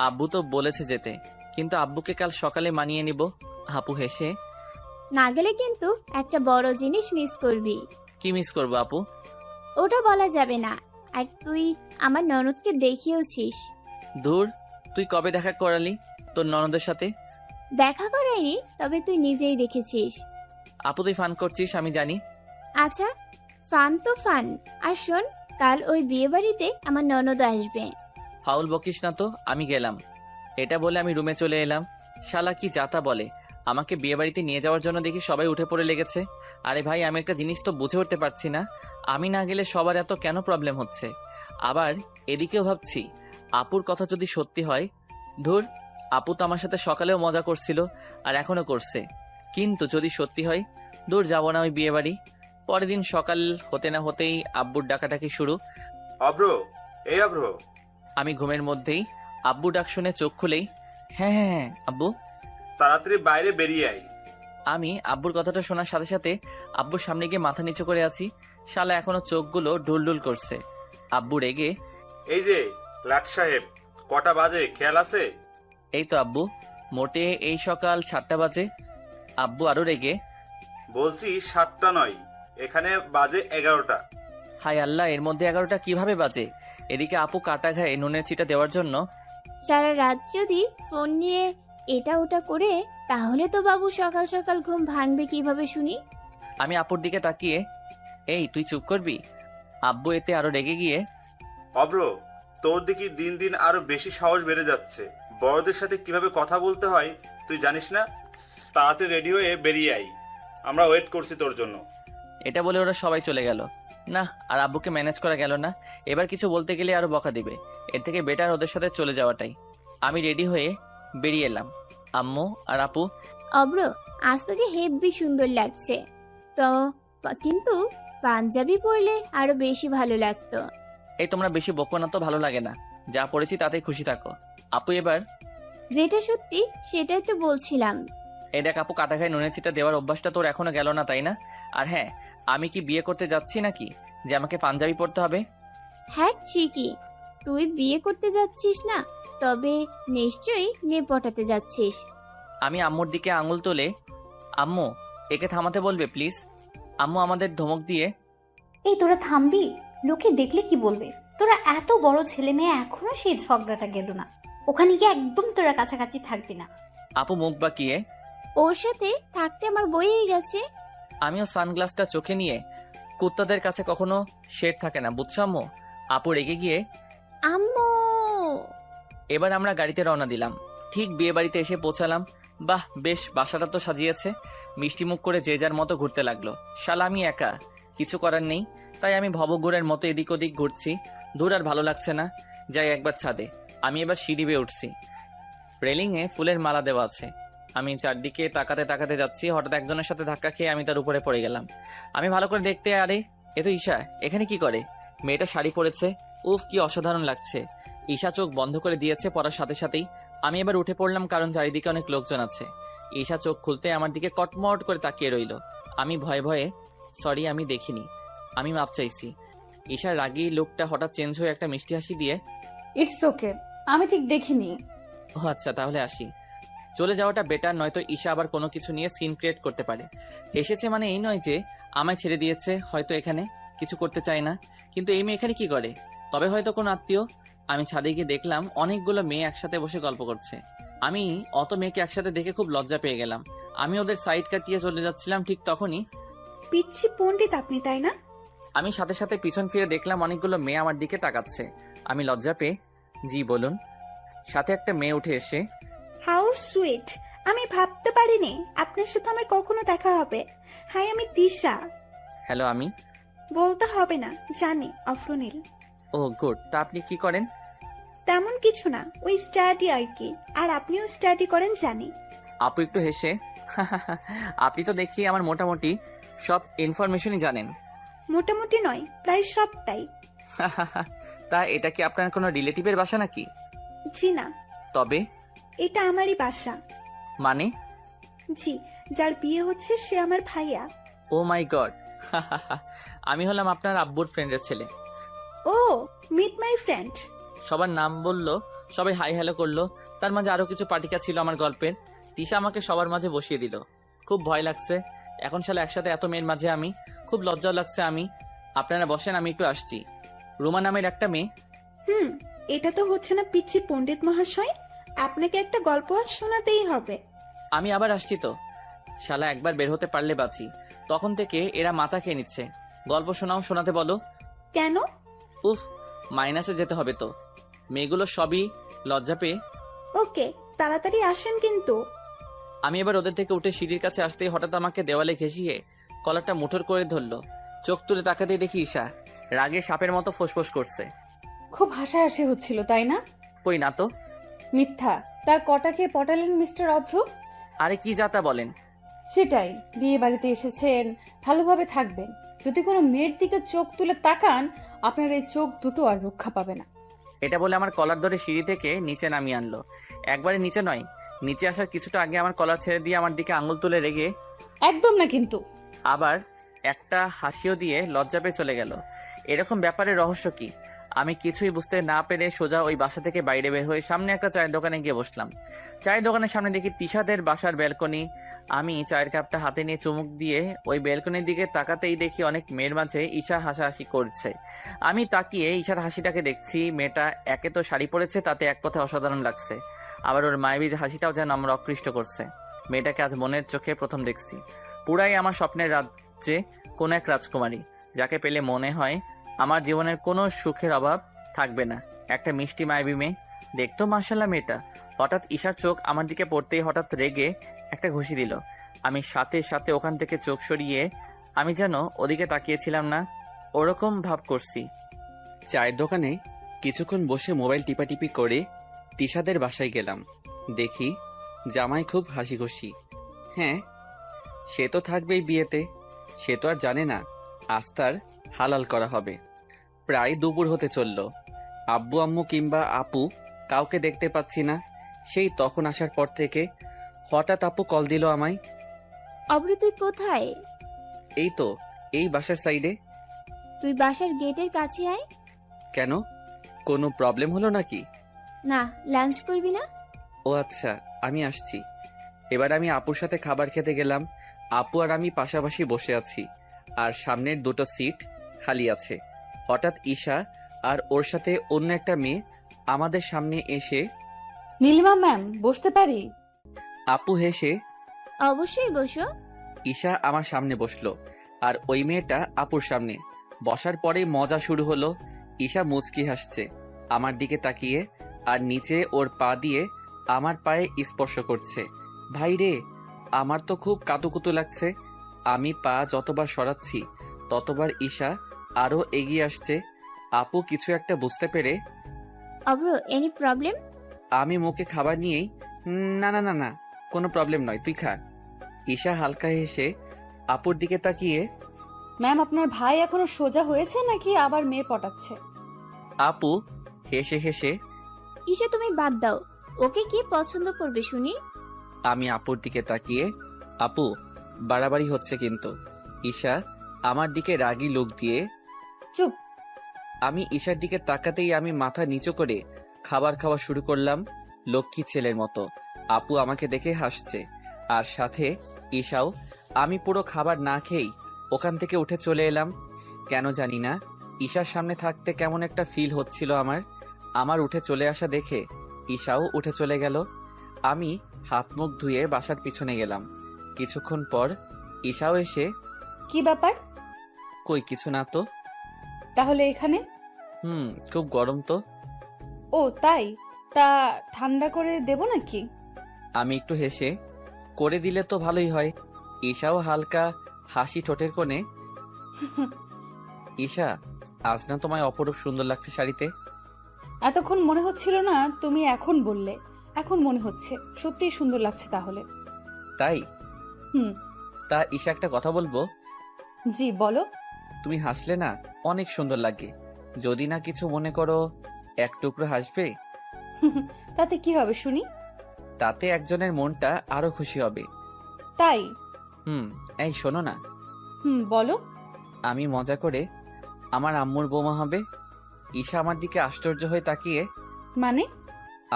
আব্বু তো বলেছে যেতে, কিন্তু আব্বুকে কাল সকালে মানিয়ে নিব। আপু হেসে, না গেলে কিন্তু একটা বড় জিনিস মিস করবি। কি মিস করবো আপু? ওটা বলা যাবে না। আর তুই আমার ননদকে দেখিয়েছিস? দূর, তুই কবে দেখা করালি তোর ননদের সাথে? দেখা করাইনি, তবে তুই নিজেই দেখেছিস। আপু তুই ফান করছিস আমি জানি। আচ্ছা, ফান তো ফান। আর শোন, কাল ওই বিয়ে বাড়িতে আমার ননদ আসবে। ফাউল বকিস না তো, আমি গেলাম। এটা বলে আমি রুমে চলে এলাম। শালা কি যাতা বলে, আমাকে বিয়ে বাড়িতে নিয়ে যাওয়ার জন্য দেখি সবাই উঠে পড়ে লেগেছে। আরে ভাই, আমি একটা জিনিস তো বুঝে উঠতে পারছি না, আমি না গেলে সবার এত কেন প্রবলেম হচ্ছে। আবার এদিকেও ভাবছি আপুর কথা যদি সত্যি হয়, ধুর, আপু তো আমার সাথে সকালেও মজা করছিল আর এখনো করছে, কিন্তু যদি সত্যি হয়, দূর, যাবো না ওই বিয়ে বাড়ি। পরের দিন সকাল হতে না হতেই আব্বুর ডাকাটাকি শুরু। অভ্র, এই অভ্র, আমি ঘুমের মধ্যেই আব্বু ডাক শুনে চোখ খুলেই, হ্যাঁ হ্যাঁ হ্যাঁ আব্বু। তাড়াতাড়ি বাইরে বেরিয়ে আয়। আমি আব্বুর কথাটা শোনার সাথে সাথে আব্বুর সামনে গিয়ে মাথা নিচু করে আছি। শালা এখনো চোখগুলো ঢুলঢুল করছে। আব্বু রেগে, এই যে লাট সাহেব, কটা বাজে খেয়াল আছে? এই তো আব্বু, মোটে এই সকাল 7টা বাজে। আব্বু আরো রেগে, বলছি 7টা নয়, এখানে বাজে 11টা। হায় আল্লাহ, এর মধ্যে 11টা কিভাবে বাজে? এদিকে আপু কাটা ঘায়ে নুনের ছিটা দেওয়ার জন্য। সারা রাত যদি ফোন নিয়ে এটা ওটা করে, তাহলে তো বাবু সকাল সকাল ঘুম ভাঙবে কিভাবে শুনি? আমি আপুর দিকে তাকিয়ে, এই তুই চুপ করবি? আব্বু এতে আরো রেগে গিয়ে, অভ্র, তোর দেখি দিন দিন আরো বেশি সাহস বেড়ে যাচ্ছে। বড়দের সাথে কিভাবে কথা বলতে হয় তুই জানিস না? তাড়াতাড়ি রেডি হয়ে বেরিয়ে আই, আমরা ওয়েট করছি তোর জন্য। এটা বলে ওরা সবাই চলে গেল। না, আর আব্বুকে ম্যানেজ করা গেল না। এবার কিছু বলতে গেলে আরো বকা দিবে। এর থেকে বেটার ওদের সাথে চলে যাওয়াটাই। আমি রেডি হয়ে বেরিয়ে এলাম। আম্মু আর আপু, অব্র, আজ তোকে হেব্বি সুন্দর লাগছে তো, কিন্তু পাঞ্জাবি পরলে আরো বেশি ভালো লাগতো। এই তোমরা বেশি বকো না তো, ভালো লাগে না। যা পড়েছি তাতেই খুশি থাকো। আপু এবার, যেটা সত্যি সেটাই তো বলছিলাম। এই দেখ আপু, কাটা খায় নুনের ছিটা দেওয়ার অভ্যাসটা তোর এখনো গেল না, তাই না? আর হ্যাঁ, আমি কি বিয়ে করতে যাচ্ছি নাকি যে আমাকে পাঞ্জাবি পরতে হবে? হ্যাঁ ঠিকই, তুই বিয়ে করতে যাচ্ছিস না, তবে নিশ্চয়ই মেয়ে পটাতে যাচ্ছিস। আমি আম্মুর দিকে আঙুল তোলে, আম্মু একে থামাতে বলবে প্লিজ। আম্মু আমাদের ধমক দিয়ে, এই তোরা থামবি? লোকে দেখলে কি বলবে? তোরা এত বড় ছেলে মেয়ে, এখনো সেই ঝগড়াটা গেল না। ওখানে গিয়ে একদম তোরা কাছাকাছি থাকবি না। আপু মুখ বাঁকিয়ে, ওর সাথে থাকতে আমার বইয়েই গেছে। আমিও সানগ্লাসটা চোখে নিয়ে, কুত্তাদের কাছে কখনো শেড থাকে না, বুঝছো আম্মু? আপু রেগে গিয়ে, আম্মু! এবার আমরা গাড়িতে রওনা দিলাম। ঠিক বিয়ে বাড়িতে এসে পৌঁছালাম। বাহ, বেশ, বাসাটা তো সাজিয়েছে। মিষ্টি মুখ করে যে যার মতো ঘুরতে লাগলো। শালা আমি একা, কিছু করার নেই, তাই আমি ভবঘুরের মতো এদিক ওদিক ঘুরছি। দূর, আর ভালো লাগছে না, যাই একবার ছাদে। আমি এবার সিঁড়ি বেয়ে উঠছি। রেলিংয়ে ফুলের মালা দেওয়া আছে। আমি চারদিকে তাকাতে তাকাতে যাচ্ছি, হঠাৎ একজনের সাথে ধাক্কা খেয়ে আমি তার উপরে পড়ে গেলাম। আমি ভালো করে দেখতে, আরে এ তো ঈশা। এখানে কি করে? মেয়েটা শাড়ি পরেছে, উফ কি অসাধারণ লাগছে। ঈশা চোখ বন্ধ করে দিয়েছে পড়ার সাথে সাথেই। আমি এবার উঠে পড়লাম, কারণ চারিদিকে অনেক লোকজন আছে। ঈশা চোখ খুলতে আমার দিকে কটমট করে তাকিয়ে রইল। আমি ভয়ে ভয়ে, সরি আমি দেখিনি, আমি মাপ চাইছি। ঈশার রাগী লোকটা হঠাৎ চেঞ্জ হয়ে একটা মিষ্টি হাসি দিয়ে, ইটস ওকে, আমি ঠিক দেখিনি। ও আচ্ছা, তাহলে আসি। চলে যাওয়াটা বেটার, নয়তো ঈশা আবার কোনো কিছু নিয়ে সিন ক্রিয়েট করতে পারে। এসেছে মানে এই নয় যে আমায় ছেড়ে দিয়েছে, হয়তো এখানে কিছু করতে চায় না। কিন্তু এই মেয়ে এখানে কি করে? তবে হয়তো কোনো আত্মীয়। আমি ছাদে গিয়ে দেখলাম অনেকগুলো মেয়ে একসাথে বসে গল্প করছে। আমি অত মেয়েকে একসাথে দেখে খুব লজ্জা পেয়ে গেলাম। আমি ওদের সাইড কাটিয়ে চলে যাচ্ছিলাম, ঠিক তখনই পিচ্ছি পণ্ডিত আপনি, তাই না? আমি সাথে সাথে পিছন ফিরে দেখলাম অনেকগুলো মেয়ে আমার দিকে তাকাচ্ছে। আমি লজ্জা পেয়ে, জি বলুন। সাথে একটা মেয়ে উঠে এসে, হাউ সুইট, আমি ভাবতে পারিনি আপনার সাথে আমার কখনো দেখা হবে। হাই, আমি তিশা। হ্যালো আমি। বলতে হবে না, জানি, অফরনীল। ও গুড, তা আপনি কি করেন? তেমন কিছু না, ওই স্টাডি আর কি। আর আপনিও স্টাডি করেন জানি। আপু একটু হেসে, আপনি তো দেখি আমার মোটামুটি সব ইনফরমেশনই জানেন। মোটামুটি নয়, প্রায় সবটাই। তা এটা কি আপনার কোনো রিলেটিভের বাসা নাকি? জি না, তবে এটা আমারই বাসা। মানে? জি, যার বিয়ে হচ্ছে সে আমার ভাইয়া। ও মাই গড, আমি হলাম আপনার আব্বুর ফ্রেন্ডের ছেলে। ও, মিট মাই ফ্রেন্ড। সবার নাম বললো, সবাই হাই হ্যালো করলো। তার মাঝে আরো কিছু পাটিকা ছিল আমার গল্পের। তিশা আমাকে সবার মাঝে বসিয়ে দিল। খুব ভয় লাগছে, এখন শালা একসাথে এত মেয়ের মাঝে আমি। খুব লজ্জাও লাগছে। আপনারা বসেন, আমি একটু আসছি। রুমা নামের একটা মেয়ে। এটা তো হচ্ছে না পিচ্ছি পণ্ডিত মহাশয়, আপনাকে একটা গল্প আজ শোনাতেই হবে। আমি আবার আসছি তো। শালা একবার বের হতে পারলে বাঁচি। তখন থেকে এরা মাথা খেয়ে নিচ্ছে। গল্প শোনাতে বলো। কেন? উফ, মাইনাসে যেতে হবে তো। মেয়েগুলো সবই লজ্জা পেয়ে। ওকে, তাড়াতাড়ি আসেন কিন্তু। আমি এবার ওদের থেকে উঠে সিঁড়ির কাছে আসতেই হঠাৎ আমাকে দেওয়ালে ঘেঁষিয়ে কলারটা মুঠোর করে ধরলো। চোখ তুলে তাকাতেই দেখি ঈশা রাগে সাপের মতো ফোঁসফোঁস করছে। খুব হাসাহাসি হচ্ছিল তাই না? কই না তো। মিথ্যা। তার কটা খেয়ে পটালেন মিস্টার অভ্র? আরে কি যাতা বলেন। সেটাই, বিয়ে বাড়িতে এসেছেন, ভালোভাবে থাকবেন। যদি কোনো মেয়ের দিকে চোখ তুলে তাকান, আপনার এই চোখ দুটো আর রক্ষা পাবে না। এটা বলে আমার কলার ধরে সিঁড়ি থেকে নিচে নামিয়ে আনলো। একবারে নিচে নয়, নিচে আসার কিছুটা আগে আমার কলার ছেড়ে দিয়ে আমার দিকে আঙুল তুলে রেগে একদম না কিন্তু। আবার একটা হাসিও দিয়ে লজ্জা পেয়ে চলে গেল। এরকম ব্যাপারে রহস্য কি? আমি কিছুই বুঝতে না পেরে সোজা ওই বাসা থেকে বাইরে বের হয়ে সামনে একটা চায়ের দোকানে গিয়ে বসলাম। চায়ের দোকানের সামনে দেখি তিশাদের বাসার ব্যালকনি। আমি চায়ের কাপটা হাতে নিয়ে চুমুক দিয়ে ওই ব্যালকনির দিকে তাকাতেই দেখি অনেক মেয়ের মাঝে ঈশা হাসাহাসি করছে। আমি তাকিয়ে ঈশার হাসিটাকে দেখছি। মেয়েটা একে তো শাড়ি পরেছে, তাতে এক কথায় অসাধারণ লাগছে। আবার ওর মায়াবী হাসিটাও যেন আমার আকৃষ্ট করছে। মেয়েটাকে আজ মনের চোখে প্রথম দেখছি। পুরাই আমার স্বপ্নের রাজ্যে কোন এক রাজকুমারী, যাকে পেলে মনে হয় আমার জীবনের কোনো সুখের অভাব থাকবে না। একটা মিষ্টি মায়াবী মেয়ে, দেখতো মাশাআল্লাহ মেয়েটা। হঠাৎ ঈশার চোখ আমার দিকে পড়তেই হঠাৎ রেগে একটা ঘুষি দিল। আমি সাথে সাথে ওখান থেকে চোখ সরিয়ে আমি যেন ওদিকে তাকিয়েছিলাম না, ওরকম ভাব করছি। চায়ের দোকানে কিছুক্ষণ বসে মোবাইল টিপাটিপি করে তিশাদের বাসায় গেলাম। দেখি জামাই খুব হাসি খুশি। হ্যাঁ, সে তো থাকবেই বিয়েতে। সে তো আর জানে না আস্তার হালাল করা হবে। প্রায় দুপুর হতে চলল। আব্বু আম্মু কিংবা আপু কাউকে দেখতে পাচ্ছি না। সেই তখন আসার পর থেকে হঠাৎ আপু কল দিল আমায়। অভ্র, তুই কোথায়? এই তো, এই বাসার সাইডে। তুই বাসার গেটের কাছে আয়। কেন, কোনো প্রবলেম হলো নাকি? না, লাঞ্চ করবি না? ও আচ্ছা, আমি আসছি। এবার আমি আপুর সাথে খাবার খেতে গেলাম। আপু আর আমি পাশাপাশি বসে আছি, আর সামনের দুটো সিট খালি আছে। হঠাৎ ঈশা আর ওর সাথে অন্য একটা মেয়ে আমাদের সামনে এসে, নীলিমা ম্যাম, বসতে পারি? আপু হেসে, অবশ্যই বসো। ঈশা আমার সামনে বসলো, আর ওই মেয়েটা আপুর সামনে। বসার পরেই মজা শুরু হলো। ঈশা মুচকি হাসছে আমার দিকে তাকিয়ে, আর নিচে ওর পা দিয়ে আমার পায়ে স্পর্শ করছে। ভাই রে, আমার তো খুব কাতুকুতু লাগছে। আমি পা যতবার সরাচ্ছি ততবার ঈশা আরো এগিয়ে আসছে। আপু কিছু একটা বুঝতে পেরে, অভ্র, এনি প্রবলেম? আমি মুখে খাবার নিয়েই, না না না না, কোনো প্রবলেম নয়, তুই খা। ঈশা হালকা হেসে আপুর দিকে তাকিয়ে, ম্যাম, আপনার ভাই এখনো সোজা হয়েছে নাকি আবার মেয়ে পটাচ্ছে? আপু হেসে হেসে, ঈশা, তুমি বাদ দাও। ওকে কি পছন্দ করবে শুনি? আমি আপুর দিকে তাকিয়ে, আপু বাড়াবাড়ি হচ্ছে কিন্তু। ঈশা আমার দিকে রাগী লুক দিয়ে, চুপ। আমি ঈশার দিকে তাকাতেই আমি মাথা নিচু করে খাবার খাওয়া শুরু করলাম লক্ষ্মী ছেলের মতো। আপু আমাকে দেখে হাসছে, আর সাথে ঈশাও। আমি পুরো খাবার না খেয়েই ওখান থেকে উঠে চলে এলাম। কেন জানি না, ঈশার সামনে থাকতে কেমন একটা ফিল হচ্ছিল আমার উঠে চলে আসা দেখে ঈশাও উঠে চলে গেল। আমি হাত মুখ ধুয়ে বাসার পিছনে গেলাম। কিছুক্ষণ পর ঈশাও এসে, কি ব্যাপার? কই কিছু না তো। তাহলে এখানে? খুব গরম তো। ও তাই? তা ঠান্ডা করে দেব নাকি? আমি একটু হেসে, করে দিলে তো ভালোই হয়। ঈশাও হালকা হাসি ঠোঁটের কোণে। ঈশা, আজ না তোমায় অপরূপ সুন্দর লাগছে শাড়িতে। এতক্ষণ মনে হচ্ছিল না, তুমি এখন বললে। এখন মনে হচ্ছে সত্যিই সুন্দর লাগছে তাহলে। তাই? হুম। তা ঈশা, একটা কথা বলবো? জি বলো। তুমি হাসলে না অনেক সুন্দর লাগে। যদি না কিছু মনে করো, এক টুকরো হাসবে। তাতে কি হবে শুনি? তাতে একজনের মনটা আরো খুশি হবে। তাই? এই শোনো না, বলো। আমি মজা করে আমার আম্মুর বোমা হবে। ঈশা আমার দিকে আশ্চর্য হয়ে তাকিয়ে, মানে?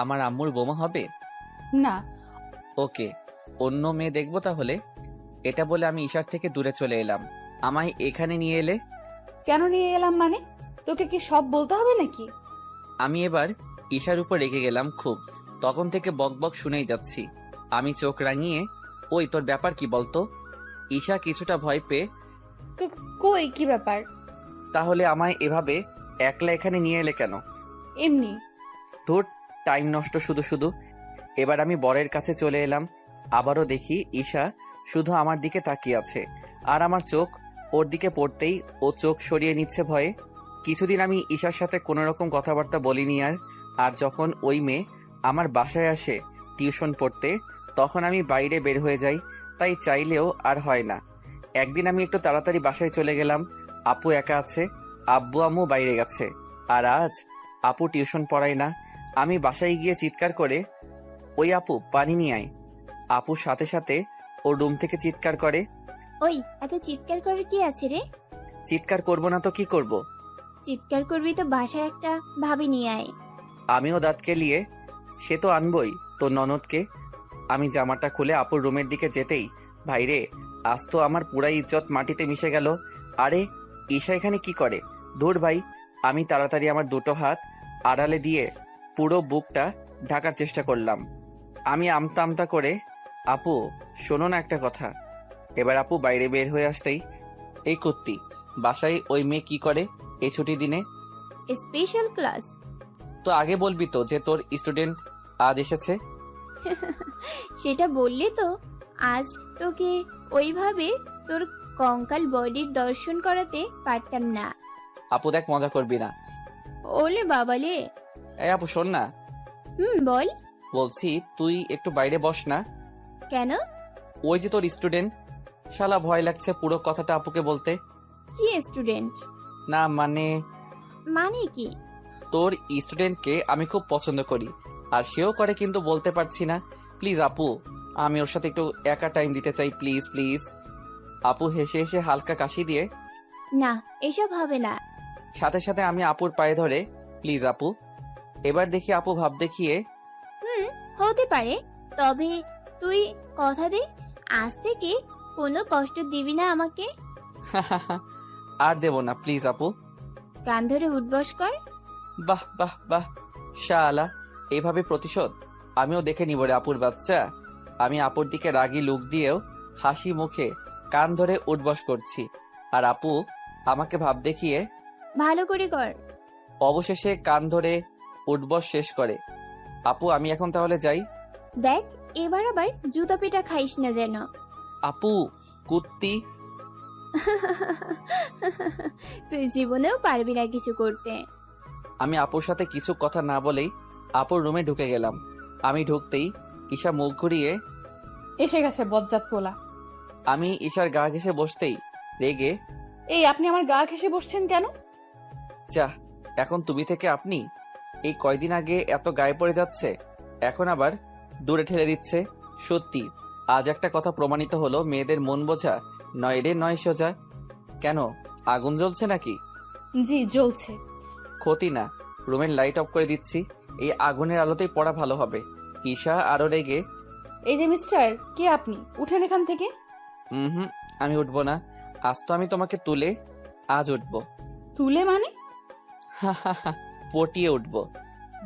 আমার আম্মুর বোমা হবে? না। ওকে, অন্য মেয়ে দেখবো তাহলে। এটা বলে আমি ঈশার থেকে দূরে চলে এলাম। আমায় এখানে নিয়ে এলে? কেন নিয়ে এলাম মানে? তোকে কি সব বলতে হবে নাকি? আমি এবার ঈশার উপর রেগে গেলাম খুব। তখন থেকে বক বক শুনেই যাচ্ছি। আমি চোখ রাঙিয়ে, ওই তোর ব্যাপার কি বলতো? ঈশা কিছুটা ভয় পেয়ে, কই কি ব্যাপার? তাহলে আমায় এভাবে একলা এখানে নিয়ে এলে কেন? এমনি। তোর টাইম নষ্ট শুধু শুধু। এবার আমি বরের কাছে চলে এলাম। আবারও দেখি ঈশা শুধু আমার দিকে তাকিয়ে আছে, আর আমার চোখ ওর দিকে পড়তেই ও চোখ সরিয়ে নিচ্ছে ভয়ে। কিছুদিন আমি ঈশার সাথে কোনো রকম কথাবার্তা বলিনি আর যখন ওই মেয়ে আমার বাসায় আসে টিউশন পড়তে, তখন আমি বাইরে বের হয়ে যাই, তাই চাইলেও আর হয় না। একদিন আমি একটু তাড়াতাড়ি বাসায় চলে গেলাম। আপু একা আছে, আব্বু আম্মু বাইরে গেছে। আর আজ আপু টিউশন পড়ায় না। আমি বাসায় গিয়ে চিৎকার করে, ওই আপু পানি নিয়ে আয়। আপুর সাথে সাথে ও রুম থেকে চিৎকার করে। ওই এত চিৎকার করার কি আছে রে? চিৎকার করব না তো কি করব? চিৎকার করবি তো বাসায় একটা ভাবি নিয়ে আয়। আমিও দাঁত কেলিয়ে, সে তো আনবই তোর ননদকে। আমি জামাটা খুলে আপুর রুমের দিকে যেতেই, ভাইরে, আজ তো আমার পুরাই ইজ্জত মাটিতে মিশে গেল। আরে ঈশা এখানে কি করে? ধুর ভাই। আমি তাড়াতাড়ি আমার দুটো হাত আড়ালে দিয়ে পুরো বুকটা ঢাকার চেষ্টা করলাম। আমি আমতা আমতা করে, আপু শোনো না একটা কথা। এবার আপু বাইরে বের হয়ে আসতেই, এই কুত্তি, বাসায় ওই মেয়ে কি করে এই ছুটি দিনে? Special class. তো আগে বলবি তো যে তোর স্টুডেন্ট আজ এসেছে। সেটা বললে তো আজ তোকে ওইভাবে তোর কঙ্কাল বডির দর্শন করাতে পারতাম না। আপু দেখ, মজা করবি না। ওলে বাবালে। এই আপু শোন না, বল। বলছি তুই একটু বাইরে বস না। কেন? ওই যে তোর স্টুডেন্ট, শালা ভয় লাগছে পুরো কথাটা আপুকে বলতে। কি স্টুডেন্ট? না মানে মানে কি? তোর স্টুডেন্টকে আমি খুব পছন্দ করি, আর সেও করে, কিন্তু বলতে পারছি না। প্লিজ আপু, আমি ওর সাথে একটু একা টাইম দিতে চাই, প্লিজ প্লিজ। আপু হেসে হেসে হালকা কাশি দিয়ে, না এসব হবে না। সাথে সাথে আমি আপুর পায়ে ধরে, প্লিজ আপু। এবার দেখি আপু ভাব দেখিয়ে, হতে পারে, তবে তুই কথা দে আজ থেকে কোনো কষ্ট দিবি না আমাকে। আর দেব না প্লিজ আপু। কান ধরে উঠবস কর। বাহ বাহ বাহ, শালা, এইভাবে প্রতিশোধ আমিও দেখে নিব রে আপুর বাচ্চা। আমি আপুর দিকে রাগী লুক দিয়েও হাসি মুখে কান ধরে উঠবস করছি, আর আপু আমাকে ভাব দেখিয়ে ভালো করে কর। অবশেষে কান ধরে উঠবস শেষ করে। আপু আমি এখন তাহলে যাই। দেখ এবার আবার জুতা পেটা খাইস না যেন। আপু, কুত্তি। তুই জীবনেও পারবি না কিছু করতে। আমি আপুর সাথে কিছু কথা না বলেই আপুর রুমে ঢুকে গেলাম। আমি ঢুকতেই ঈশা মুখ ঘুরিয়ে, এসে গেছে বজ্জাত পোলা। আমি ঈশার গা ঘেঁষে বসতেই রেগে, এই আপনি আমার গা ঘেঁষে বসছেন কেন? যা, এখন তুমি থেকে আপনি। এই কয়দিন আগে এত গায়ে পড়ে যাচ্ছে, এখন আবার দূরে ঠেলে দিচ্ছে। সত্যি আজ একটা কথা প্রমাণিত হলো, মেয়েদের মন বোঝা নয় রে নয় সোজা। কেন, আগুন জ্বলছে নাকি? জি জ্বলছে। ক্ষতি না, রুমের লাইট অফ করে দিচ্ছি, এই আগুনের আলোতেই পড়া ভালো হবে। ঈশা আরো রেগে, এই যে মিস্টার, কে আপনি? উঠেন এখান থেকে। হুম, আমি উঠবো না। আজ তো আমি তোমাকে তুলে আজ উঠবো। তুলে মানে? পটিয়ে উঠবো।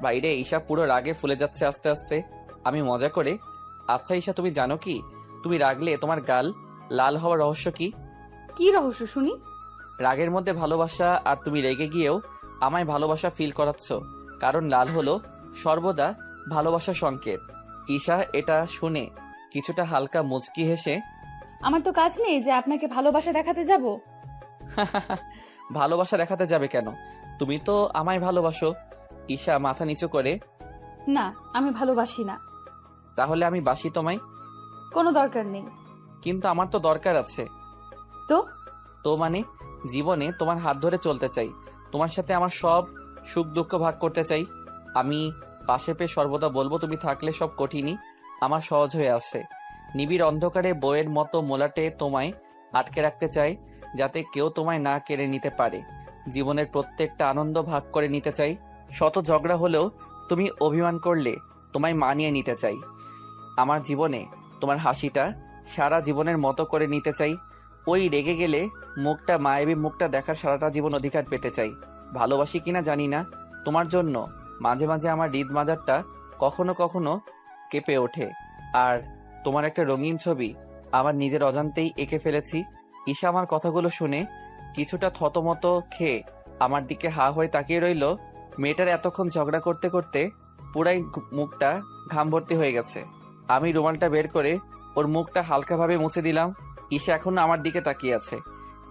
বাইরে ঈশা পুরো রাগে ফুলে যাচ্ছে আস্তে আস্তে। আমি মজা করে, আচ্ছা ঈশা, তুমি জানো কি, তুমি রাগলে তোমার গাল লাল হওয়ার রহস্য কি? কি রহস্য শুনি? রাগের মধ্যে ভালোবাসা, আর তুমি রেগে গিয়েও আমায় ভালোবাসা ফিল করাচ্ছ। কারণ লাল হলো সর্বদা ভালোবাসার সংকেত। ঈশা এটা শুনে কিছুটা হালকা মুচকি হেসে আমার তো কাজ নেই যে আপনাকে ভালোবাসা দেখাতে যাব। ভালোবাসা দেখাতে যাবে কেন? তুমি তো আমায় ভালোবাসো। ঈশা মাথা নিচু করে, না, আমি ভালোবাসি না। তাহলে আমি বাসি তোমায়। কোনো দরকার নেই। কিন্তু আমার তো দরকার আছে। তো তো মানে জীবনে তোমার হাত ধরে চলতে চাই, তোমার সাথে আমার সব সুখ দুঃখ ভাগ করতে চাই। আমি পাশে পেয়ে সর্বদা বলবো তুমি থাকলে সব কঠিনই আমার সহজ হয়ে আসে। নিবিড় অন্ধকারে বইয়ের মতো মোলাটে তোমায় আটকে রাখতে চাই, যাতে কেউ তোমায় না কেড়ে নিতে পারে। জীবনের প্রত্যেকটা আনন্দ ভাগ করে নিতে চাই। শত ঝগড়া হলেও তুমি অভিমান করলে তোমায় মানিয়ে নিতে চাই। আমার জীবনে তোমার হাসিটা সারা জীবনের মতো করে নিতে চাই। ওই রেগে গেলে মুখটা, মায়াবী মুখটা দেখার সারাটা জীবন অধিকার পেতে চাই। ভালোবাসি কিনা জানি না, তোমার জন্য মাঝে মাঝে আমার হৃদ মাজারটা কখনো কখনো কেঁপে ওঠে। আর তোমার একটা রঙিন ছবি আমার নিজের অজান্তেই এঁকে ফেলেছি। ঈশা আমার কথাগুলো শুনে কিছুটা থতমত খেয়ে আমার দিকে হা হয়ে তাকিয়ে রইল। মেয়েটার এতক্ষণ ঝগড়া করতে করতে পুরাই মুখটা ঘাম ভর্তি হয়ে গেছে। আমি রুমালটা বের করে ওর মুখটা হালকাভাবে মুছে দিলাম। ঈশা এখনো আমার দিকে তাকিয়ে আছে।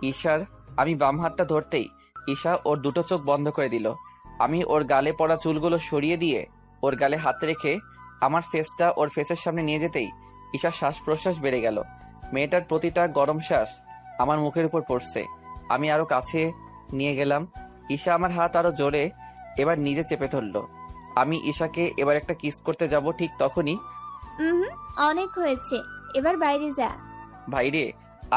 ঈশার আমি বাম হাতটা ধরতেই ঈশা ওর দুটো চোখ বন্ধ করে দিল। আমি ওর গালে পড়া চুলগুলো সরিয়ে দিয়ে ওর গালে হাত রেখে আমার ফেসটা ওর ফেসের সামনে নিয়ে যেতেই ঈশার শ্বাস প্রশ্বাস বেড়ে গেল। মেয়েটার প্রতিটা গরম শ্বাস আমার মুখের উপর পড়ছে। আমি আরো কাছে নিয়ে গেলাম। ঈশা আমার হাত আরো জোরে এবার নিজে চেপে ধরলো। আমি ঈশাকে এবার একটা কিস করতে যাব, ঠিক তখনই অনেক হয়েছে, এবার বাইরে যা। ভাইরে,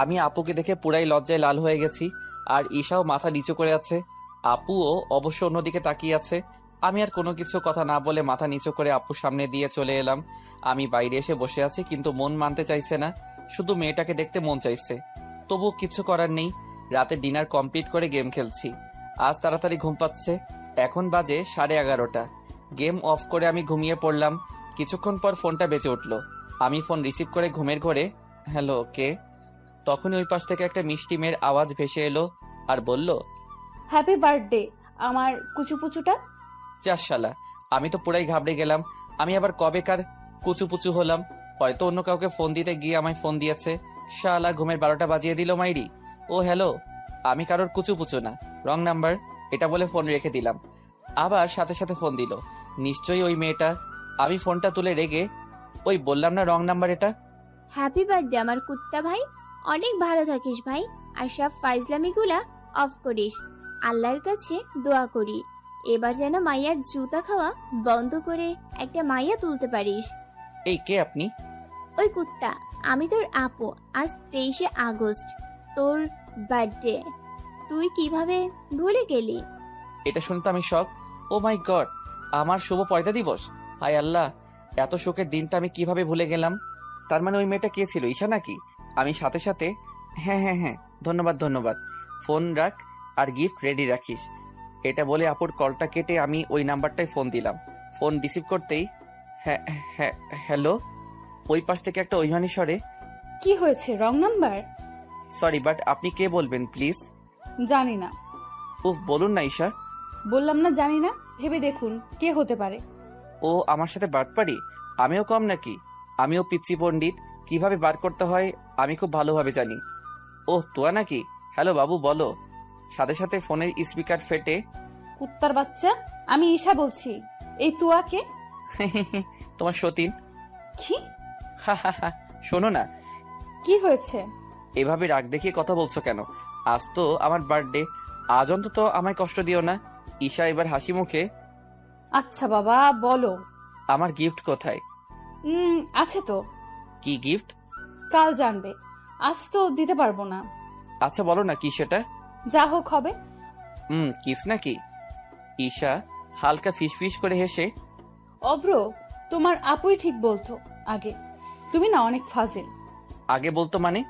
আমি আপুকে দেখে পুরাই লজ্জায় লাল হয়ে গেছি। আর ঈশাও মাথা নিচু করে আছে। আপুও অবশ্য অন্যদিকে তাকিয়ে আছে। আমি আর কোনো কিছু কথা না বলে মাথা নিচু করে আপুর সামনে দিয়ে চলে এলাম। আমি বাইরে এসে বসে আছি, কিন্তু মন মানতে চাইছে না। শুধু মেয়েটাকে দেখতে মন চাইছে। তবু কিছু করার নেই। রাতে ডিনার কমপ্লিট করে গেম খেলছি। আজ তাড়াতাড়ি ঘুম পাচ্ছে। এখন বাজে 11:30। গেম অফ করে আমি ঘুমিয়ে পড়লাম। কিছুক্ষণ পর ফোনটা বেজে উঠল। আমি ফোন রিসিভ করে ঘুমের ঘোরে হ্যালো কে? তখনই ওই পাশ থেকে একটা মিষ্টি মেয়ের আওয়াজ ভেসে এলো আর বলল, হ্যাপি বার্থডে আমার কুচুপুচুটা। চার শালা, আমি তো পুরাই ঘাবড়ে গেলাম। আমি আবার কবেকার কুচুপুচু হলাম? হয়তো অন্য কাউকে ফোন দিতে গিয়ে আমায় ফোন দিয়েছে। শালা ঘুমের 12টা বাজিয়ে দিল মাইরি। ও হ্যালো, আমি কারোর কুচুপুচু না, রং নাম্বার। এটা বলে ফোন রেখে দিলাম। আবার সাথে সাথে ফোন দিল, নিশ্চয়ই ওই মেয়েটা। আমি ফোনটা তুলে রেগে, ওই বললাম না রং নাম্বার এটা। হ্যাপি বার্থডে আমার কুত্তা ভাই, অনেক ভালো থাকিস ভাই। আর সব ফাইজলামিগুলা অফ করিস। আল্লাহর কাছে দোয়া করি এবার যেন মাইয়ার জুতা খাওয়া বন্ধ করে একটা মাইয়া তুলতে পারিস। এই কে আপনি? ওই কুত্তা, আমি তোর আপু। আজ 23শে আগস্ট, তোর বার্থডে। তুই কিভাবে ভুলে গেলি? এটা শুনতে আমি শক। ও মাই গড, আমার শুভ পয়দা দিবস! হায় আল্লাহ, এত শোকের দিনটা আমি কিভাবে ভুলে গেলাম। তার মানে ওই মেয়েটা কে ছিল? ঈশা নাকি? আমি সাথে সাথে হ্যাঁ হ্যাঁ হ্যাঁ, ধন্যবাদ ধন্যবাদ, ফোন রাখ আর গিফট রেডি রাখিস। এটা বলে আপুর কলটা কেটে আমি ওই নাম্বারটায় ফোন দিলাম। ফোন রিসিভ করতেই হ্যাঁ হ্যাঁ হ্যালো, ওই পাশ থেকে একটা অভিমানী স্বরে, কি হয়েছে, রং নাম্বার? সরি বাট আপনি কে বলবেন প্লিজ? জানি না। উফ, বলুন না ঈশা। বললাম না জানি না, ভেবে দেখুন কে হতে পারে। ও আমার সাথে বাটপারি? আমিও কম নাকি? আমিও পিচ্ছি পণ্ডিত, কিভাবে বার করতে হয় আমি খুব ভালোভাবে জানি। ও তোয়া নাকি? হ্যালো বাবু বলো। সাথে সাথে ফোনের স্পিকার ফেটে কুত্তার বাচ্চা, আমি ঈশা বলছি। এই তুয়াকে? তোমার সতীন। কি? হা হা হা, শোনো না, কি হয়েছে? এভাবে রাগ দেখিয়ে কথা বলছো কেন? আজ তো আমার বার্থডে, আজ অন্তত আমায় কষ্ট দিও না। ঈশা এবার হাসি মুখে, আচ্ছা বাবা বলো। আমার গিফট কোথায়? আছে তো। কি গিফট? কাল জানবে, আজ তো দিতে পারবো না। আচ্ছা বলো না কি সেটা। যা হোক হবে। কিস নাকি? ঈশা হালকা ফিসফিস করে হেসে, অব্র, তোমার আপুই ঠিক বলতো আগে। তুমি না অনেক ফাজিল। আগে বলতো মানে?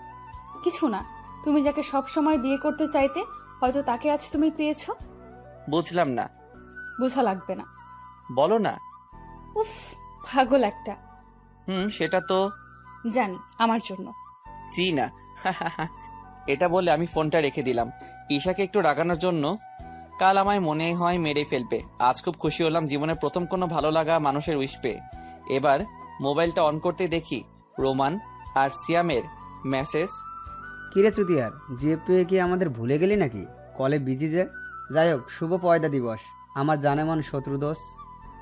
কিছু না, তুমি যাকে সব সময় বিয়ে করতে চাইতে হয়তো তাকে আজ তুমি পেয়েছো। বুঝলাম না। বোঝা লাগবে না, বলো না। উফ, পাগল একটা। সেটা তো জানি, আমার জন্য। জি না। এটা বলে আমি ফোনটা রেখে দিলাম। ঈশাকে একটু রাগানোর জন্য কাল আমায় মনে হয় মেরে ফেলবে। আজ খুব খুশি হলাম জীবনের প্রথম কোনো ভালো লাগা মানুষের উইশ পেয়ে। এবার মোবাইলটা অন করতে দেখি রোমান আর সিয়ামের মেসেজ। কিরে চুতিয়ার, যে পেয়ে কি আমাদের ভুলে গেলি নাকি? কলে বিজি যে। যাই হোক, শুভ পয়দা দিবস আমার জানেমান শত্রুদোষ।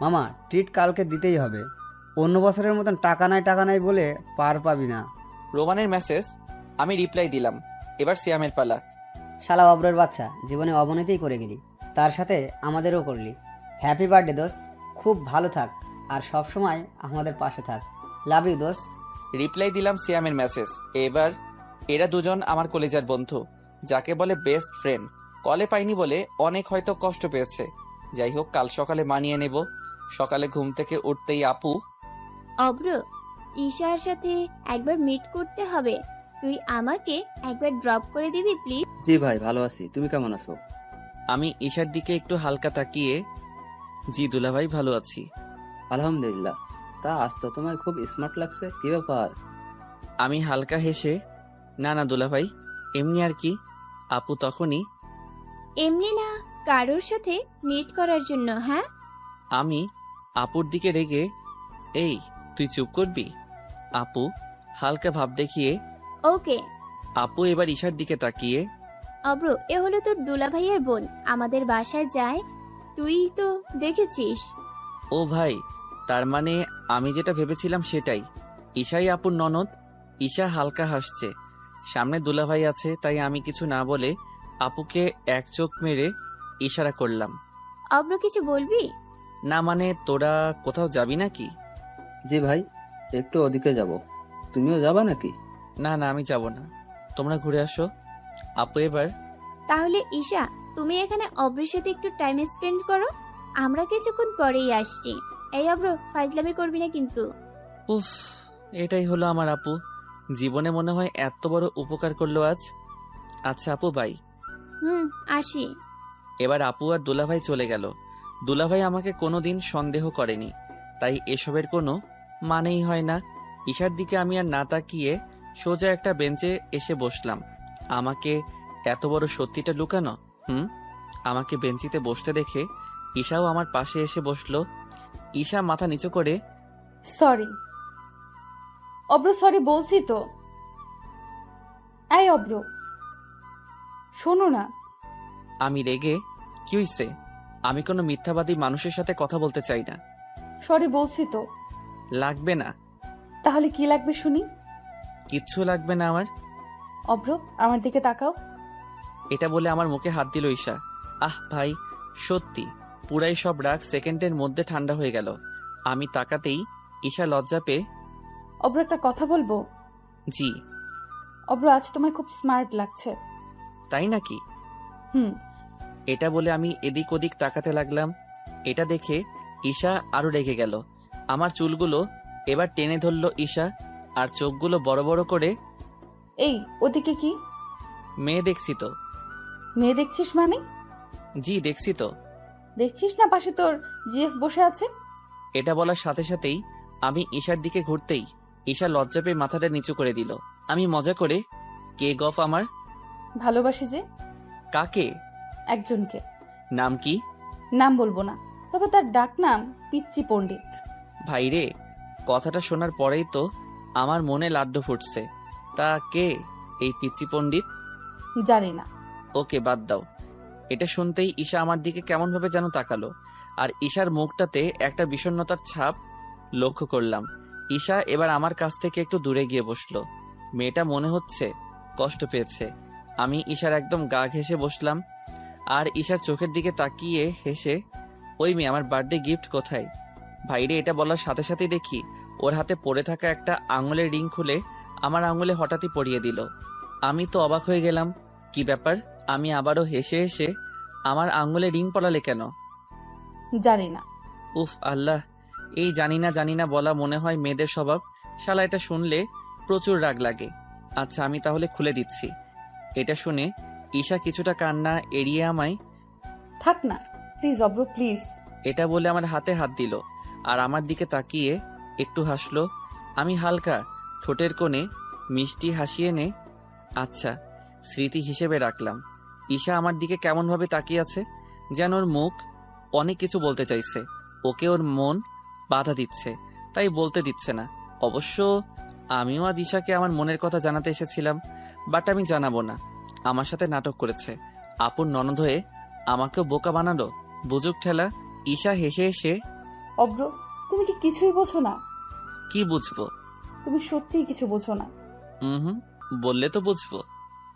মামা, ট্রিট কালকে দিতেই হবে। অন্য বছরের মতন টাকা নাই বলে পার পাবি না। রোমানের মেসেজ আমি রিপ্লাই দিলাম। এবার সিয়ামের পালা। শালা অব্রের বাচ্চা, জীবনে অবনতিই করে গেলি, তার সাথে আমাদেরও করলি। হ্যাপি বার্থডে দোস, খুব ভালো থাক আর সব সময় আমাদের পাশে থাক। Love you those. রিপ্লাই দিলাম সিয়ামের মেসেজ। এবার এরা দুজন আমার কলেজের বন্ধু, যাকে বলে বেস্ট ফ্রেন্ড। কলে পাইনি বলে অনেক হয়তো কষ্ট পেয়েছে। যাই হোক, কাল সকালে মানিয়ে নেব। সকালে ঘুম থেকে উঠতেই আপু, অব্র, ঈশার সাথে একবার মিট করতে হবে। তুই আমাকে একবার ড্রপ করে দিবি প্লিজ? জি ভাই, ভালো আছি। তুমি কেমন আছো? আমি ঈশার দিকে একটু হালকা তাকিয়ে, জি দুলাভাই ভালো আছি। আলহামদুলিল্লাহ। তা আজ তো তোমায় খুব স্মার্ট লাগছে, কি ব্যাপার? আমি হালকা হেসে, না না দুলাভাই, এমনি আর কি। আপু তখনই, এমনি না, কারোর সাথে মিট করার জন্য। হ্যাঁ, আমি আপুর দিকে রেগে, এই তুই চুপ করবি? আপু হালকা ভাব দেখিয়ে, ওকে। আপু এবার ঈশার দিকে তাকিয়ে, অব্র, এ হলো তোর দুলাভাইয়ের বোন, আমাদের বাসায় যায়, তুই তো দেখেছিস। ও ভাই, তার মানে আমি যেটা ভেবেছিলাম সেটাই। ঈশাই আপুর ননদ। ঈশা হালকা হাসছে। সামনে দুলাভাই আছে, তাই আমি কিছু না বলে আপুকে এক চোখ মেরে ইশারা করলাম। অব্র, কিছু বলবি? না মানে, তোরা কোথাও যাবি নাকি? জি ভাই, একটু ওদিকে যাব। তুমিও যাবা নাকি? না না, আমি যাব না, তোমরা ঘুরে আসো। আপু এবার, তাহলে ঈশা, তুমি এখানে অব্রের সাথে একটু টাইম স্পেন্ড করো, আমরা কিছুক্ষণ পরেই আসছি। এই অব্র, ফাইজলামি করবি না কিন্তু। উফ, এটাই হলো আমার আপু। জীবনে মনে হয় এত বড় উপকার করলো আজ। আচ্ছা আপু, বাই। আসি। এবার আপু আর দুলাভাই চলে গেল। দুলাভাই আমাকে কোনোদিন সন্দেহ করেনি, তাই এসবের কোনো মানেই হয় না। ঈশার দিকে আমি আর না তাকিয়ে সোজা একটা বেঞ্চে এসে বসলাম। আমাকে এত বড় সত্যিটা লুকানো। আমাকে বেঞ্চিতে বসতে দেখে ঈশাও আমার পাশে এসে বসলো। ঈশা মাথা নিচু করে, সরি অব্র, সরি বলছি তো। এই অব্র, শোনো না। আমি রেগে, কি হইছে? আমি কোনো মিথ্যাবাদী মানুষের সাথে কথা বলতে চাই না। সরি বলছি তো। লাগবে না। তাহলে কি লাগবে শুনি? কিচ্ছু লাগবে না আমার। অব্র, আমার দিকে তাকাও। এটা বলে আমার মুখে হাত দিল ঈশা। আহ ভাই, সত্যি পুরাই সব রাগ সেকেন্ডের মধ্যে ঠান্ডা হয়ে গেল। আমি তাকাতেই ঈশা লজ্জা পেয়ে, অব্র, একটা কথা বলবো? জি। অব্র, আজ তোমায় খুব স্মার্ট লাগছে। তাই নাকি? হুম। এটা বলে আমি এদিক ওদিক তাকাতে লাগলাম। এটা দেখে ঈশা আরো রেগে গেল। আমার চুলগুলো এবার টেনে ধরলো ঈশা, আর চোখগুলো বড় বড় করে, এই ওদিকে কি? মেয়ে দেখছি তো। মেয়ে দেখছিস মানে? জি দেখছি তো। দেখছিস না পাশে তোর জিএফ বসে আছে? এটা বলার সাথে সাথেই আমি ঈশার দিকে ঘুরতেই ঈশা লজ্জা পেয়ে মাথাটা নিচু করে দিল। আমি মজা করে, কে গফ আমার? ভালোবাসি যে। কাকে? একজনকে। নাম কি? নাম বলবো না, তবে তার ডাক নাম পিচ্চি পণ্ডিত। ভাইরে, কথাটা শোনার পরেই তো আমার মনে লাড্ডু ফুটছে। তা কে এই পিচ্চি পণ্ডিত? জানি না। ওকে, বাদ দাও। এটা শুনতেই ঈশা আমার দিকে কেমন ভাবে যেন তাকালো, আর ঈশার মুখটাতে একটা বিষণ্ণতার ছাপ লক্ষ্য করলাম। ঈশা এবার আমার কাছ থেকে একটু দূরে গিয়ে বসলো। মেয়েটা মনে হচ্ছে কষ্ট পেয়েছে। আমি ঈশার একদম গা ঘেঁষে বসলাম, আর ঈশার চোখের দিকে তাকিয়ে হেসে, ওই মেয়ে, আমার বার্থডে গিফট কোথায়? ভাইরে, এটা বলার সাথে সাথেই দেখি ওর হাতে পড়ে থাকা একটা আঙুলের রিং খুলে আমার আঙুলে হঠাৎই পরিয়ে দিল। আমি তো অবাক হয়ে গেলাম, কি ব্যাপার? আমি আবারও হেসে হেসে, আমার আঙুলে রিং পরালে কেন? জানি না। উফ আল্লাহ, এই জানি না বলা মনে হয় মেয়েদের স্বভাব। শালা এটা শুনলে প্রচুর রাগ লাগে। আচ্ছা, আমি তাহলে খুলে দিচ্ছি। এটা শুনে ঈশা কিছুটা কান্না এড়িয়ে আমায়, থাক না প্লিজ অব্র, প্লিজ। এটা বলে আমার হাতে হাত দিল, আর আমার দিকে তাকিয়ে একটু হাসলো। আমি হালকা ঠোঁটের কোণে মিষ্টি হাসি এনে, আচ্ছা, স্মৃতি হিসেবে রাখলাম। ঈশা আমার দিকে কেমনভাবে তাকিয়ে আছে, যেন ওর মুখ অনেক কিছু বলতে চাইছে, ওকে ওর মন বাধা দিচ্ছে, তাই বলতে দিচ্ছে না। অবশ্য আমিও আজ ঈশাকে আমার মনের কথা জানাতে এসেছিলাম, বাট আমি জানাবো না। আমার সাথে নাটক করেছে, আপুর ননদ হয়ে আমাকেও বোকা বানালো, বুঝুক ঠেলা। ঈশা হেসে হেসে, অব্র, তুমি কি কিছুই বোঝো না? কি বুঝবো? তুমি সত্যিই কিছু বোঝো না। হুম, বললে তো বুঝবো।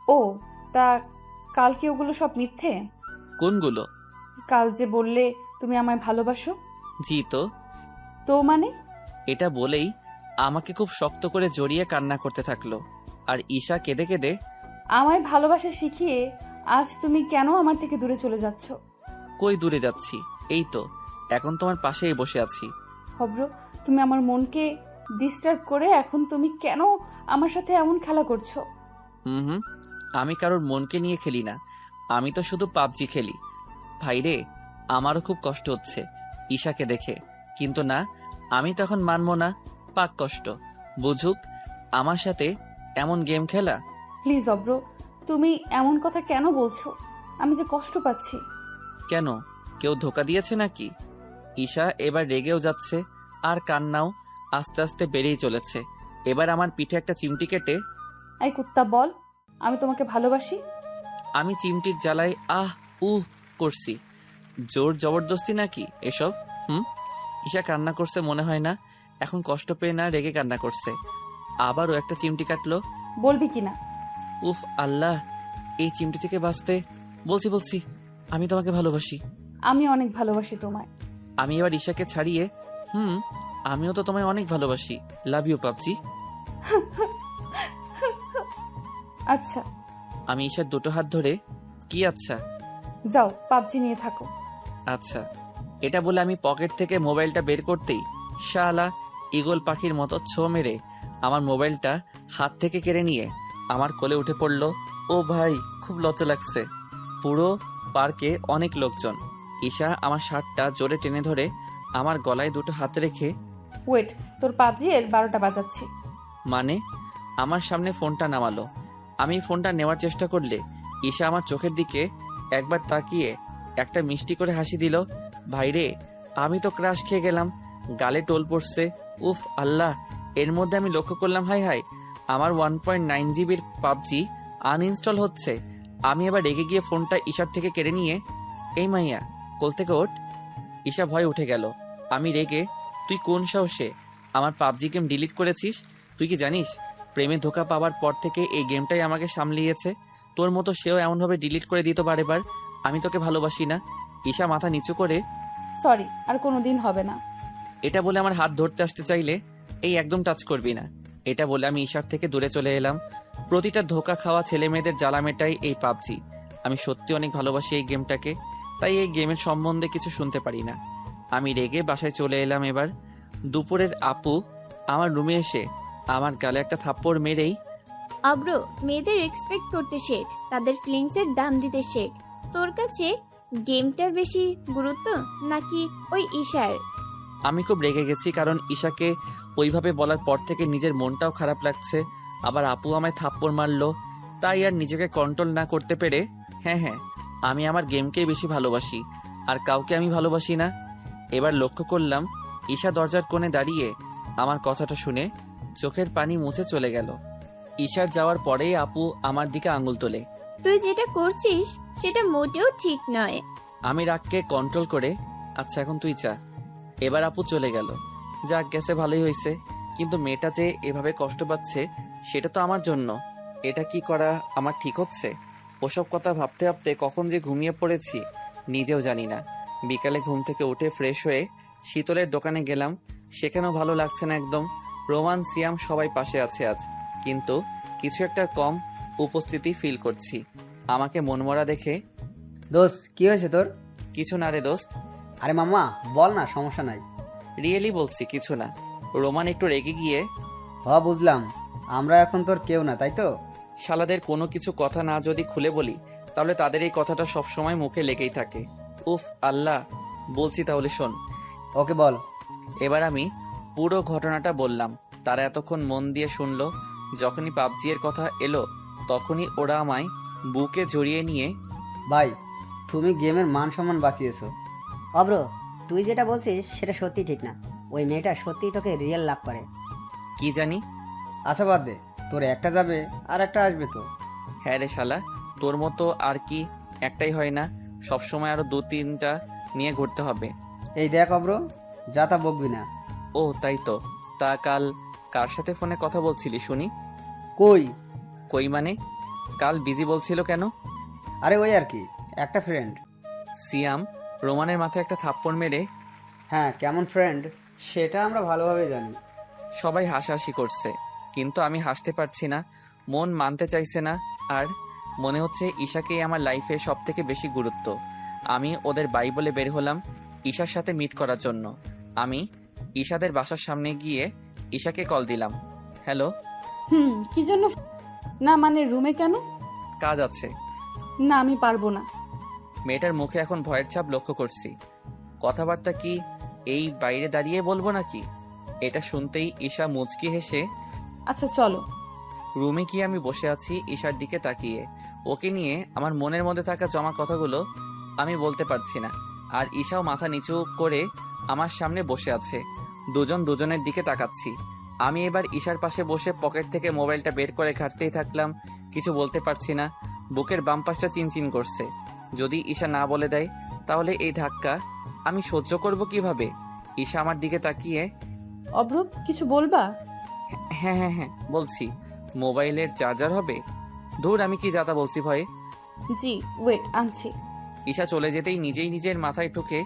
ও, তা কালকে ওগুলো সব মিথ্যে? কোনগুলো? কাল যে বললে তুমি আমায় ভালোবাসো। জি তো। তো মানে? এটা বলেই আমাকে খুব শক্ত করে জড়িয়ে কান্না করতে থাকলো। আর ঈশা কেঁদে কেঁদে, আমায় ভালোবাসা শিখিয়ে আজ তুমি কেন আমার থেকে দূরে চলে যাচ্ছ? কই দূরে যাচ্ছি? এই তো এখন তোমার পাশেই বসে আছি। অব্র, তুমি আমার মনকে ডিস্টার্ব করে এখন তুমি কেন আমার সাথে এমন খেলা করছো? হুম, আমি কারোর মনকে নিয়ে খেলি না, আমি তো শুধু পাবজি খেলি। ভাইরে, আমারও খুব কষ্ট হচ্ছে ঈশাকে দেখে, কিন্তু না, আমি তখন মানবো না। পাক কষ্ট বুঝুক, আমার সাথে এমন গেম খেলা। প্লিজ অব্র, তুমি এমন কথা কেন বলছো? আমি যে কষ্ট পাচ্ছি। কেন, কেউ ধোকা দিয়েছে নাকি? ঈশা এবার রেগেও যাচ্ছে, আর কান্নাও আস্তে আস্তে বেড়েই চলেছে। এবার আমার পিঠে একটা চিমটি কেটে, এই কুত্তা, বল আমি তোমাকে ভালোবাসি। আমি চিমটির জ্বালায় করছি। জোর জবরদস্তি নাকি এসব? ঈশা কান্না করছে মনে হয় না, এখন কষ্ট পেয়ে না রেগে কান্না করছে। আবারও একটা চিমটি কাটলো। বলবি কিনা? উফ আল্লাহ, এই চিমটি থেকে বাঁচতে। বলছি, আমি তোমাকে ভালোবাসি। আমি অনেক ভালোবাসি তোমায়। আমি এবার ঈশাকে ছাড়িয়ে, আমিও তো তোমায় অনেক ভালোবাসি, লাভ ইউ পাবজি। আচ্ছা। আমি ঈশার দুটো হাত ধরে, কি আচ্ছা? যাও পাবজি নিয়ে থাকো। আচ্ছা। এটা বলে আমি পকেট থেকে মোবাইলটা বের করতেই শালা ঈগল পাখির মতো ছো মেরে আমার মোবাইলটা হাত থেকে কেড়ে নিয়ে আমার কোলে উঠে পড়ল। ও ভাই, খুব লজ্জা লাগছে। পুরো পার্কে অনেক লোকজন। ঈশা আমার শার্টটা জোরে টেনে ধরে আমার গলায় দুটো হাত রেখে, ওয়েট, তোর পাবজি এর 12টা বাজাচ্ছি। মানে? আমার সামনে ফোনটা নামালো। আমি ফোনটা নেওয়ার চেষ্টা করলে ঈশা আমার চোখের দিকে একবার তাকিয়ে একটা মিষ্টি করে হাসি দিল। ভাইরে, আমি তো ক্রাশ খেয়ে গেলাম, গালে টোল পড়ছে। উফ আল্লাহ, এর মধ্যে আমি লক্ষ্য করলাম হাই আমার 1.9 জিবির পাবজি আনইনস্টল হচ্ছে। আমি এবার রেগে গিয়ে ফোনটা ঈশার থেকে কেড়ে নিয়ে, এই মাইয়া, কোল থেকে ওঠ। ঈশা ভয়ে উঠে গেল। আমি রেগে, তুই কোন সাহসে আমার পাবজি গেম ডিলিট করেছিস? তুই কি জানিস, প্রেমে ধোকা পাওয়ার পর থেকে এই গেমটাই আমাকে সামলিয়েছে। তোর মতো সেও এমনভাবে ডিলিট করে দিত বারেবার। আমি তোকে ভালোবাসি না। ঈশা মাথা নিচু করে, সরি, আর কোনোদিন হবে না। এটা বলে আমার হাত ধরতে আসতে চাইলে, এই একদম টাচ করবি না। এটা বলে আমি ঈশার থেকে দূরে চলে এলাম। প্রতিটা ধোকা খাওয়া ছেলে মেয়েদের জ্বালা মেটাই এই পাবজি। আমি সত্যি অনেক ভালোবাসি এই গেমটাকে, তাই এই গেমের সম্বন্ধে কিছু শুনতে পারি না। আমি রেগে বাসায় চলে এলাম। এবার দুপুরের আপু আমার রুমে এসে আমার গালে একটা থাপ্পড় মেরেই, অব্র, মেয়েদের রেসপেক্ট করতে শেখ, তাদের ফিলিংসের দাম দিতে শেখ। তোর কাছে গেমটার বেশি গুরুত্ব নাকি ওই ঈশার? আমি খুব রেগে গেছি, কারণ ঈশাকে ওইভাবে বলার পর থেকে নিজের মনটাও খারাপ লাগছে। আবার আপু আমায় থাপ্পড় মারলো, তাই আর নিজেকে কন্ট্রোল না করতে পেরে, হ্যাঁ, আমি আমার গেমকেই বেশি ভালোবাসি, আর কাউকে আমি ভালোবাসি না। এবার লক্ষ্য করলাম ঈশা দরজার কোণে দাঁড়িয়ে আমার কথাটা শুনে চোখের পানি মুছে চলে গেল। ঈশার যাওয়ার পরেই আপু আমার দিকে আঙুল তোলে। তুই যেটা করছিস সেটা মোটেও ঠিক নয়। আমি রাগকে কন্ট্রোল করে, আচ্ছা এখন তুই যা। এবার আপু চলে গেল। যাক গেছে, ভালোই হয়েছে। কিন্তু মেয়েটা যে এভাবে কষ্ট পাচ্ছে সেটা তো আমার জন্য। এটা কি করা আমার ঠিক হচ্ছে? ওসব কথা ভাবতে ভাবতে কখন যে ঘুমিয়ে পড়েছি নিজেও জানি না। বিকালে ঘুম থেকে উঠে ফ্রেশ হয়ে শীতলের দোকানে গেলাম। সেখানেও ভালো লাগছে না একদম। রোমান, সিয়াম সবাই পাশে আছে আজ, কিন্তু কিছু একটা কম উপস্থিতি ফিল করছি। আমাকে মনমরা দেখে, দোস্ত, কি হয়েছে তোর? কিছু না রে দোস্ত। আরে মামা, বল না, সমস্যা নাই। রিয়েলি বলছি, কিছু না। রোমান একটু রেগে গিয়ে, বুঝলাম, আমরা এখন তোর কেউ না, তাই তো? শালাদের কোনো কিছু কথা না যদি খুলে বলি, তাহলে তাদের এই কথাটা সবসময় মুখে লেগেই থাকে। উফ আল্লাহ, বলছি তাহলে শোন। ওকে বল। এবার আমি পুরো ঘটনাটা বললাম। তারা এতক্ষণ মন দিয়ে শুনলো। যখনই পাবজি এর কথা এলো, তখনই ওরা আমায় বুকে জড়িয়ে নিয়ে, ভাই, তুমি গেমের মান সম্মান বাঁচিয়েছো। অব্র, তুই যেটা বলছিস সেটা সত্যি ঠিক না। ওই মেয়েটা সত্যিই তোকে রিয়েল লাভ করে। কি জানি। আচ্ছা বাদ দে, তোর একটা যাবে আর একটা আসবে তো। হ্যাঁ রে শালা, তোর মতো আর কি একটাই হয় না, সবসময় আরো 2-3টা নিয়ে ঘুরতে হবে। এই দেখ অব্র, যা তা বকবি না। ও তাই তো। তা কাল কার সাথে ফোনে কথা বলছিলি শুনি? কই? কই মানে? কাল বিজি বলছিল কেন? আরে ওই আর কি, একটা ফ্রেন্ড। সিয়াম রোমানের মাথায় একটা থাপ্পড় মেরে হ্যাঁ, কেমন ফ্রেন্ড সেটা আমরা ভালোভাবে জানি। সবাই হাসাহাসি করছে, কিন্তু আমি হাসতে পারছি না, মন মানতে চাইছে না। আর মনে হচ্ছে ঈশাকেই আমার লাইফে সব থেকে বেশি গুরুত্ব। আমি ওদের বাই বলে বের হলাম ঈশার সাথে মিট করার জন্য। আমি ঈশাদের বাসার সামনে গিয়ে ঈশাকে কল দিলাম। হ্যালো। কি জন্য? না মানে রুমে কেন? কাজ আছে। না আমি পারবো না। মেয়েটার মুখে এখন ভয়ের ছাপ লক্ষ্য করছি। কথাবার্তা কি এই বাইরে দাঁড়িয়ে বলবো নাকি? এটা শুনতেই ঈশা মুচকি হেসে আচ্ছা চলো। রুমে গিয়ে আমি বসে আছি ঈশার দিকে তাকিয়ে। ওকে নিয়ে আমার মনের মধ্যে থাকা জমা কথাগুলো আমি বলতে পারছি না। আর ঈশাও মাথা নিচু করে আমার সামনে বসে আছে। দুজন দুজনের দিকে তাকাচ্ছি। আমি এবার ঈশার পাশে বসে পকেট থেকে মোবাইলটা বের করে ঘাঁটতেই থাকলাম। কিছু বলতে পারছি না। বুকের বাম পাশটা চিনচিন করছে। যদি ঈশা না বলে দেয় তাহলে এই ধাক্কা আমি সহ্য করব কিভাবে? ঈশা আমার দিকে তাকিয়ে অব্র, কিছু বলবা? হ্যাঁ হ্যাঁ হ্যাঁ বলছি। মোবাইলের চার্জার হবে? ধুর, আমি কি যাতা বলছি ভয়ে। জি ওয়েট, আনছি। ঈশা চলে যেতেই নিজেই নিজের মাথায় ঠুকে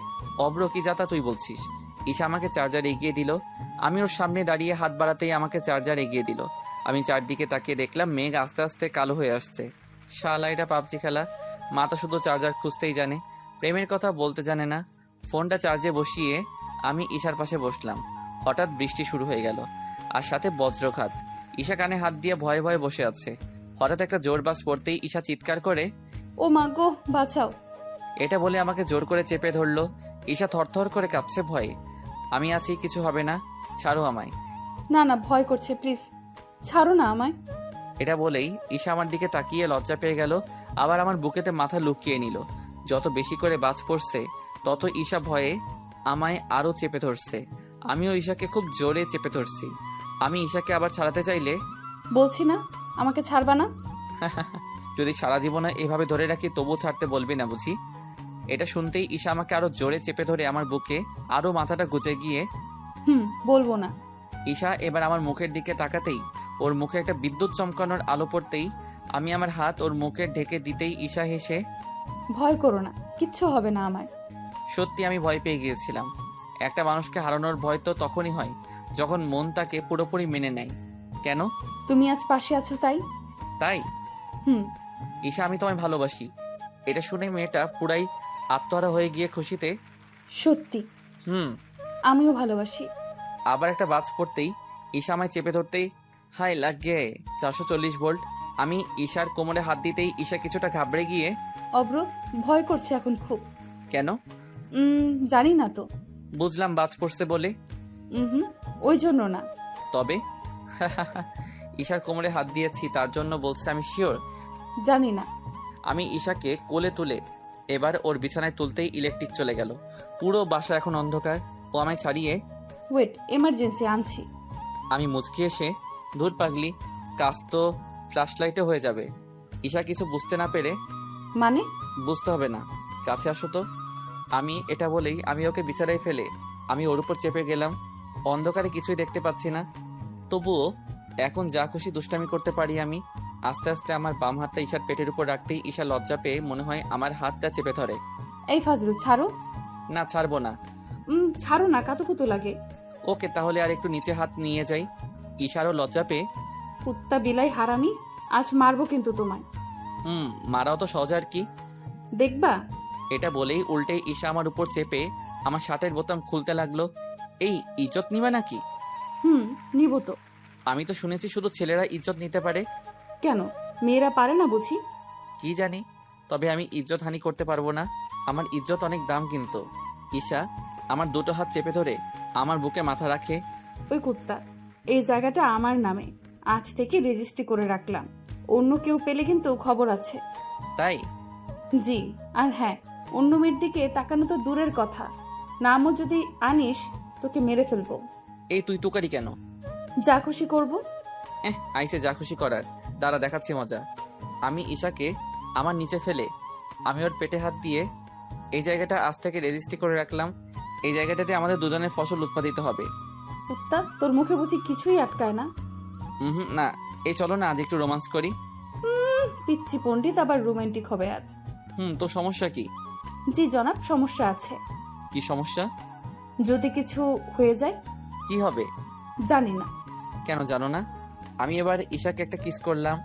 অব্র কি যাতা তুই বলছিস? ঈশা আমাকে চার্জার এগিয়ে দিল। আমি ওর সামনে দাঁড়িয়ে হাত বাড়াতেই আমাকে চার্জার এগিয়ে দিল। আমি চারদিকে তাকিয়ে দেখলাম মেঘ আস্তে আস্তে কালো হয়ে আসছে। শালা এটা পাবজি খেলা, মাথা শুধু চার্জার খুঁজতেই জানে, প্রেমের কথা বলতে জানে না। ফোনটা চার্জে বসিয়ে আমি ঈশার পাশে বসলাম। হঠাৎ বৃষ্টি শুরু হয়ে গেল, আর সাথে বজ্রঘাত। ঈশা কানে হাত দিয়ে ভয়ে ভয়ে বসে আছে। হঠাৎ একটা জোর বাস পড়তেই ঈশা চিৎকার করে ও মা গো, বাঁচাও। এটা বলে আমাকে জোর করে চেপে ধরলো। ঈশা থরথর করে কাঁপছে ভয়ে। আমি আছি, কিছু হবে না, ছাড়ো আমায়। না না, ভয় করছে, প্লিজ ছাড়ো না আমায়। এটা বলেই ঈশা আমার দিকে তাকিয়ে লজ্জা পেয়ে গেল, আবার আমার বুকেতে মাথা লুকিয়ে নিল। যত বেশি করে বাজ পড়ছে তত ঈশা ভয়ে আমায় আরো চেপে ধরছে। আমিও ঈশাকে খুব জোরে চেপে ধরছি। আমি ঈশাকে আবার ছাড়াতে চাইলে বলছি না আমাকে ছাড়বা না? যদি সারা জীবনে এভাবে ধরে রাখি তবুও ছাড়তে বলবি না বুঝি? এটা শুনতেই ঈশা আমাকে আরো জোরে চেপে ধরে আমার বুকে আরো মাথাটা গুজে গিয়ে বলবো না। ঈশা এবার আমার মুখের দিকে তাকাতেই ওর মুখে একটা বিদ্যুৎ চমকানোর আলো পড়তেই আমি আমার হাত ওর মুখে ঢেকে দিতেই ঈশা হেসে ভয় করো না, কিচ্ছু হবে না আমার। সত্যি আমি ভয় পেয়ে গিয়েছিলাম। একটা মানুষকে হারানোর ভয় তো তখনই হয় যখন মন তাকে পুরোপুরি মেনে নেয়। কেন? তুমি আজ পাশে আছো তাই। তাই? হুম। ঈশা, আমি তোমায় ভালোবাসি। এটা শুনে মেয়েটা পুরাই আত্মহারা হয়ে গিয়ে খুশিতে সত্যি? আমিও ভালোবাসি। আবার একটা বাজ পড়তেই ঈশা আমায় চেপে ধরতেই হায় লাগে 440 ভোল্ট। আমি ঈশার কোমরে হাত দিতেই ঈশা কিছুটা ঘাবড়ে গিয়ে অব্র, ভয় করছে এখন খুব। কেন? জানি না তো। বুঝলাম বাজ পড়ছে বলে। ওই জন্য না। তবে ঈশার কোমরে হাত দিয়েছি তার জন্য বলছে আমি শিওর? জানি না। আমি ঈশাকে কোলে তুলে এবার ওর বিছানায় তুলতেই ইলেকট্রিক চলে গেল। পুরো বাসা এখন অন্ধকার। ও আমায় ছাড়িয়ে ওয়েট, এমার্জেন্সি আনছি। আমি মুচকি এসে ধুর পাগলি, কাজ তো ফ্ল্যাশ লাইটে হয়ে যাবে। ঈশা কিছু বুঝতে না পেরে মানে? বুঝতে হবে না, কাছে আসো তো। আমি এটা বলেই আমি ওকে বিছানায় ফেলে আমি ওর উপর চেপে গেলাম। অন্ধকারে কিছুই দেখতে পাচ্ছি না, তবুও এখন যা খুশি দুষ্টামি করতে পারি আমি। আস্তে আস্তে আমার বাম হাতটা ঈশার পেটের উপর রাখতেই ঈশা লজ্জা পেয়ে মনে হয় আমার হাতটা চেপে ধরে। এই ফাজল, ছাড়ো। না, ছাড়বো না। ছাড়ো না, কাতুকুতু লাগে। ওকে, তাহলে আর একটু নিচে হাত নিয়ে যাই। ঈশারও লজ্জা পেয়ে কুত্তা বিলাই হারামি, আজ মারবো কিন্তু তোমায়। মারাও তো সহজ আর কি, দেখবা। এটা বলেই উল্টে ঈশা আমার উপর চেপে আমার শার্টের বোতাম খুলতে লাগলো। এই ইজ্জত নিবা নাকি? নিব তো। আমি তো শুনেছি শুধু ছেলেরা ইজ্জত নিতে পারে। কেন, মেয়েরা পারে না বুঝি? কি জানি, তবে আমি ইজ্জত হানি করতে পারবো না। আমার ইজ্জত অনেক দাম কিন্তু। ঈশা আমার দুটো হাত চেপে ধরে আমার বুকে মাথা রাখে। ওই কুত্তা, এই জায়গাটা আমার নামে আজ থেকে রেজিস্ট্রি করে রাখলাম। অন্য কেউ পেলে কিন্তু খবর আছে। তাই? জি, আর হ্যাঁ, অন্য মেয়ের দিকে তাকানো তো দূরের কথা, নামও যদি আনিস তোকে মেরে ফেলবো। এই তুই তুকারি কেন? যা খুশি করব। আইসে যা খুশি করার, দাঁড়া দেখাচ্ছি মজা। আমি ঈশাকে আমার নিচে ফেলে আমি ওর পেটে হাত দিয়ে এই জায়গাটা আজ থেকে রেজিস্ট্রি করে রাখলাম। এই জায়গাটাতে আমাদের দুজনের ফসল উৎপাদিত হবে। কুত্তা, তোর মুখে বুঝি কিছুই আটকায় না? না, এই চলো না আজ একটু রোমান্স করি। পিচ্ছি পণ্ডিত আবার রোমান্টিক হবে আজ? তো সমস্যা কি? জি জনাব, সমস্যা আছে। কি সমস্যা? যদি কিছু হয়ে যায়? কি হবে? জানি না। কেন জানো না? আমি এবার ঈশাকে একটা কিস করলাম।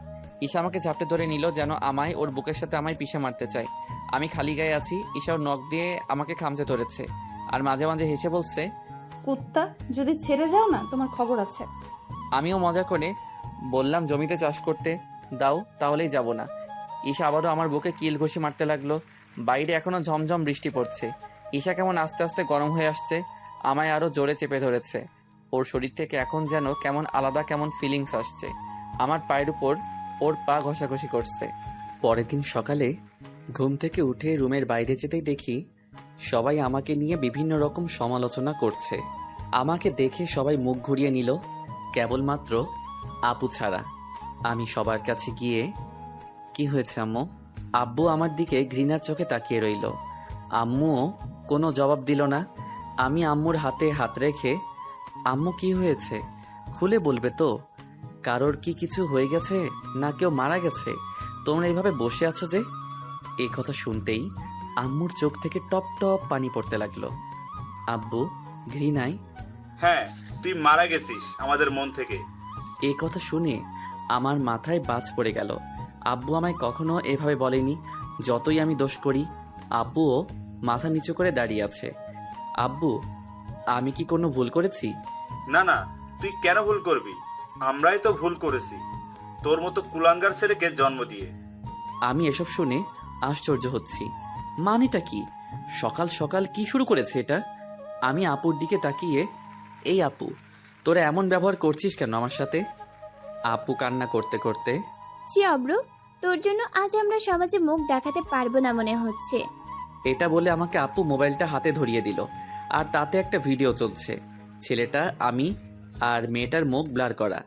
ঈশা আমাকে ঝাপটে ধরে নিল যেন আমায় ওর বুকের সাথে আমায় পিষে মারতে চায়। আমি খালি গায়ে আছি, ঈশা ওর নখ দিয়ে আমাকে খামচে ধরেছে আর মাঝে মাঝে হেসে বলছে, কুত্তা, যদি ছেড়ে যাও না তোমার খবর আছে। আমিও মজা করে বললাম জমিতে চাষ করতে দাও, তাহলেই যাব না। ঈশা আবারও আমার বুকে কিল ঘষি মারতে লাগলো। বাইরে এখনো ঝমঝম বৃষ্টি পড়ছে। ঈশা কেমন আস্তে আস্তে গরম হয়ে আসছে, আমায় আরো জোরে চেপে ধরেছে। ওর শরীর থেকে এখন যেন কেমন আলাদা কেমন ফিলিংস আসছে। আমার পায়ের উপর ওর পা ঘষাঘষি করছে। পরের দিন সকালে ঘুম থেকে উঠে রুমের বাইরে যেতেই দেখি সবাই আমাকে নিয়ে বিভিন্ন রকম সমালোচনা করছে। আমাকে দেখে সবাই মুখ ঘুরিয়ে নিল, কেবলমাত্র আপু ছাড়া। আমি সবার কাছে গিয়ে, কি হয়েছে আম্মু? আব্বু আমার দিকে ঘৃণার চোখে তাকিয়ে রইল। আম্মুও কোনো জবাব দিল না। আমি আম্মুর হাতে হাত রেখে, আম্মু কি হয়েছে খুলে বলবে তো? কারোর কি কিছু হয়ে গেছে না কেউ মারা গেছে? তোমরা এইভাবে বসে আছো যে? এই কথা শুনতেই আম্মুর চোখ থেকে টপ টপ পানি পড়তে লাগলো। আব্বু ঘৃণায়, হ্যাঁ, তুই মারা গেছিস আমাদের মন থেকে। এই কথা শুনে আমার মাথায় বাজ পড়ে গেল। আব্বু আমায় কখনো এভাবে বলেনি। যতই আমি দোষ করি, আব্বুও মাথা নিচু করে দাঁড়িয়ে আছে। আব্বু, আমি কি কোনো ভুল করেছি? না না, তুই কেন ভুল করবি? আমরাই তো ভুল করেছি তোর মতো কুলাঙ্গার ছেলেকে জন্ম দিয়ে। আমি এসব শুনে আশ্চর্য হচ্ছি। মানেটা কি? সকাল সকাল কি শুরু করেছে এটা? আমি আপুর দিকে তাকিয়ে, এই আপু, তোরা এমন ব্যবহার করছিস কেন আমার সাথে? আপু কান্না করতে করতে, জি অব্র, তোর জন্য আজ আমরা সমাজে মুখ দেখাতে পারবো না মনে হচ্ছে। এটা বলে আমাকে আপু মোবাইলটা হাতে ধরিয়ে দিল। আর তাতে একটা ভিডিও চলছে। ছেলেটা, আমি আর মেয়েটার মুখ ব্লার করা।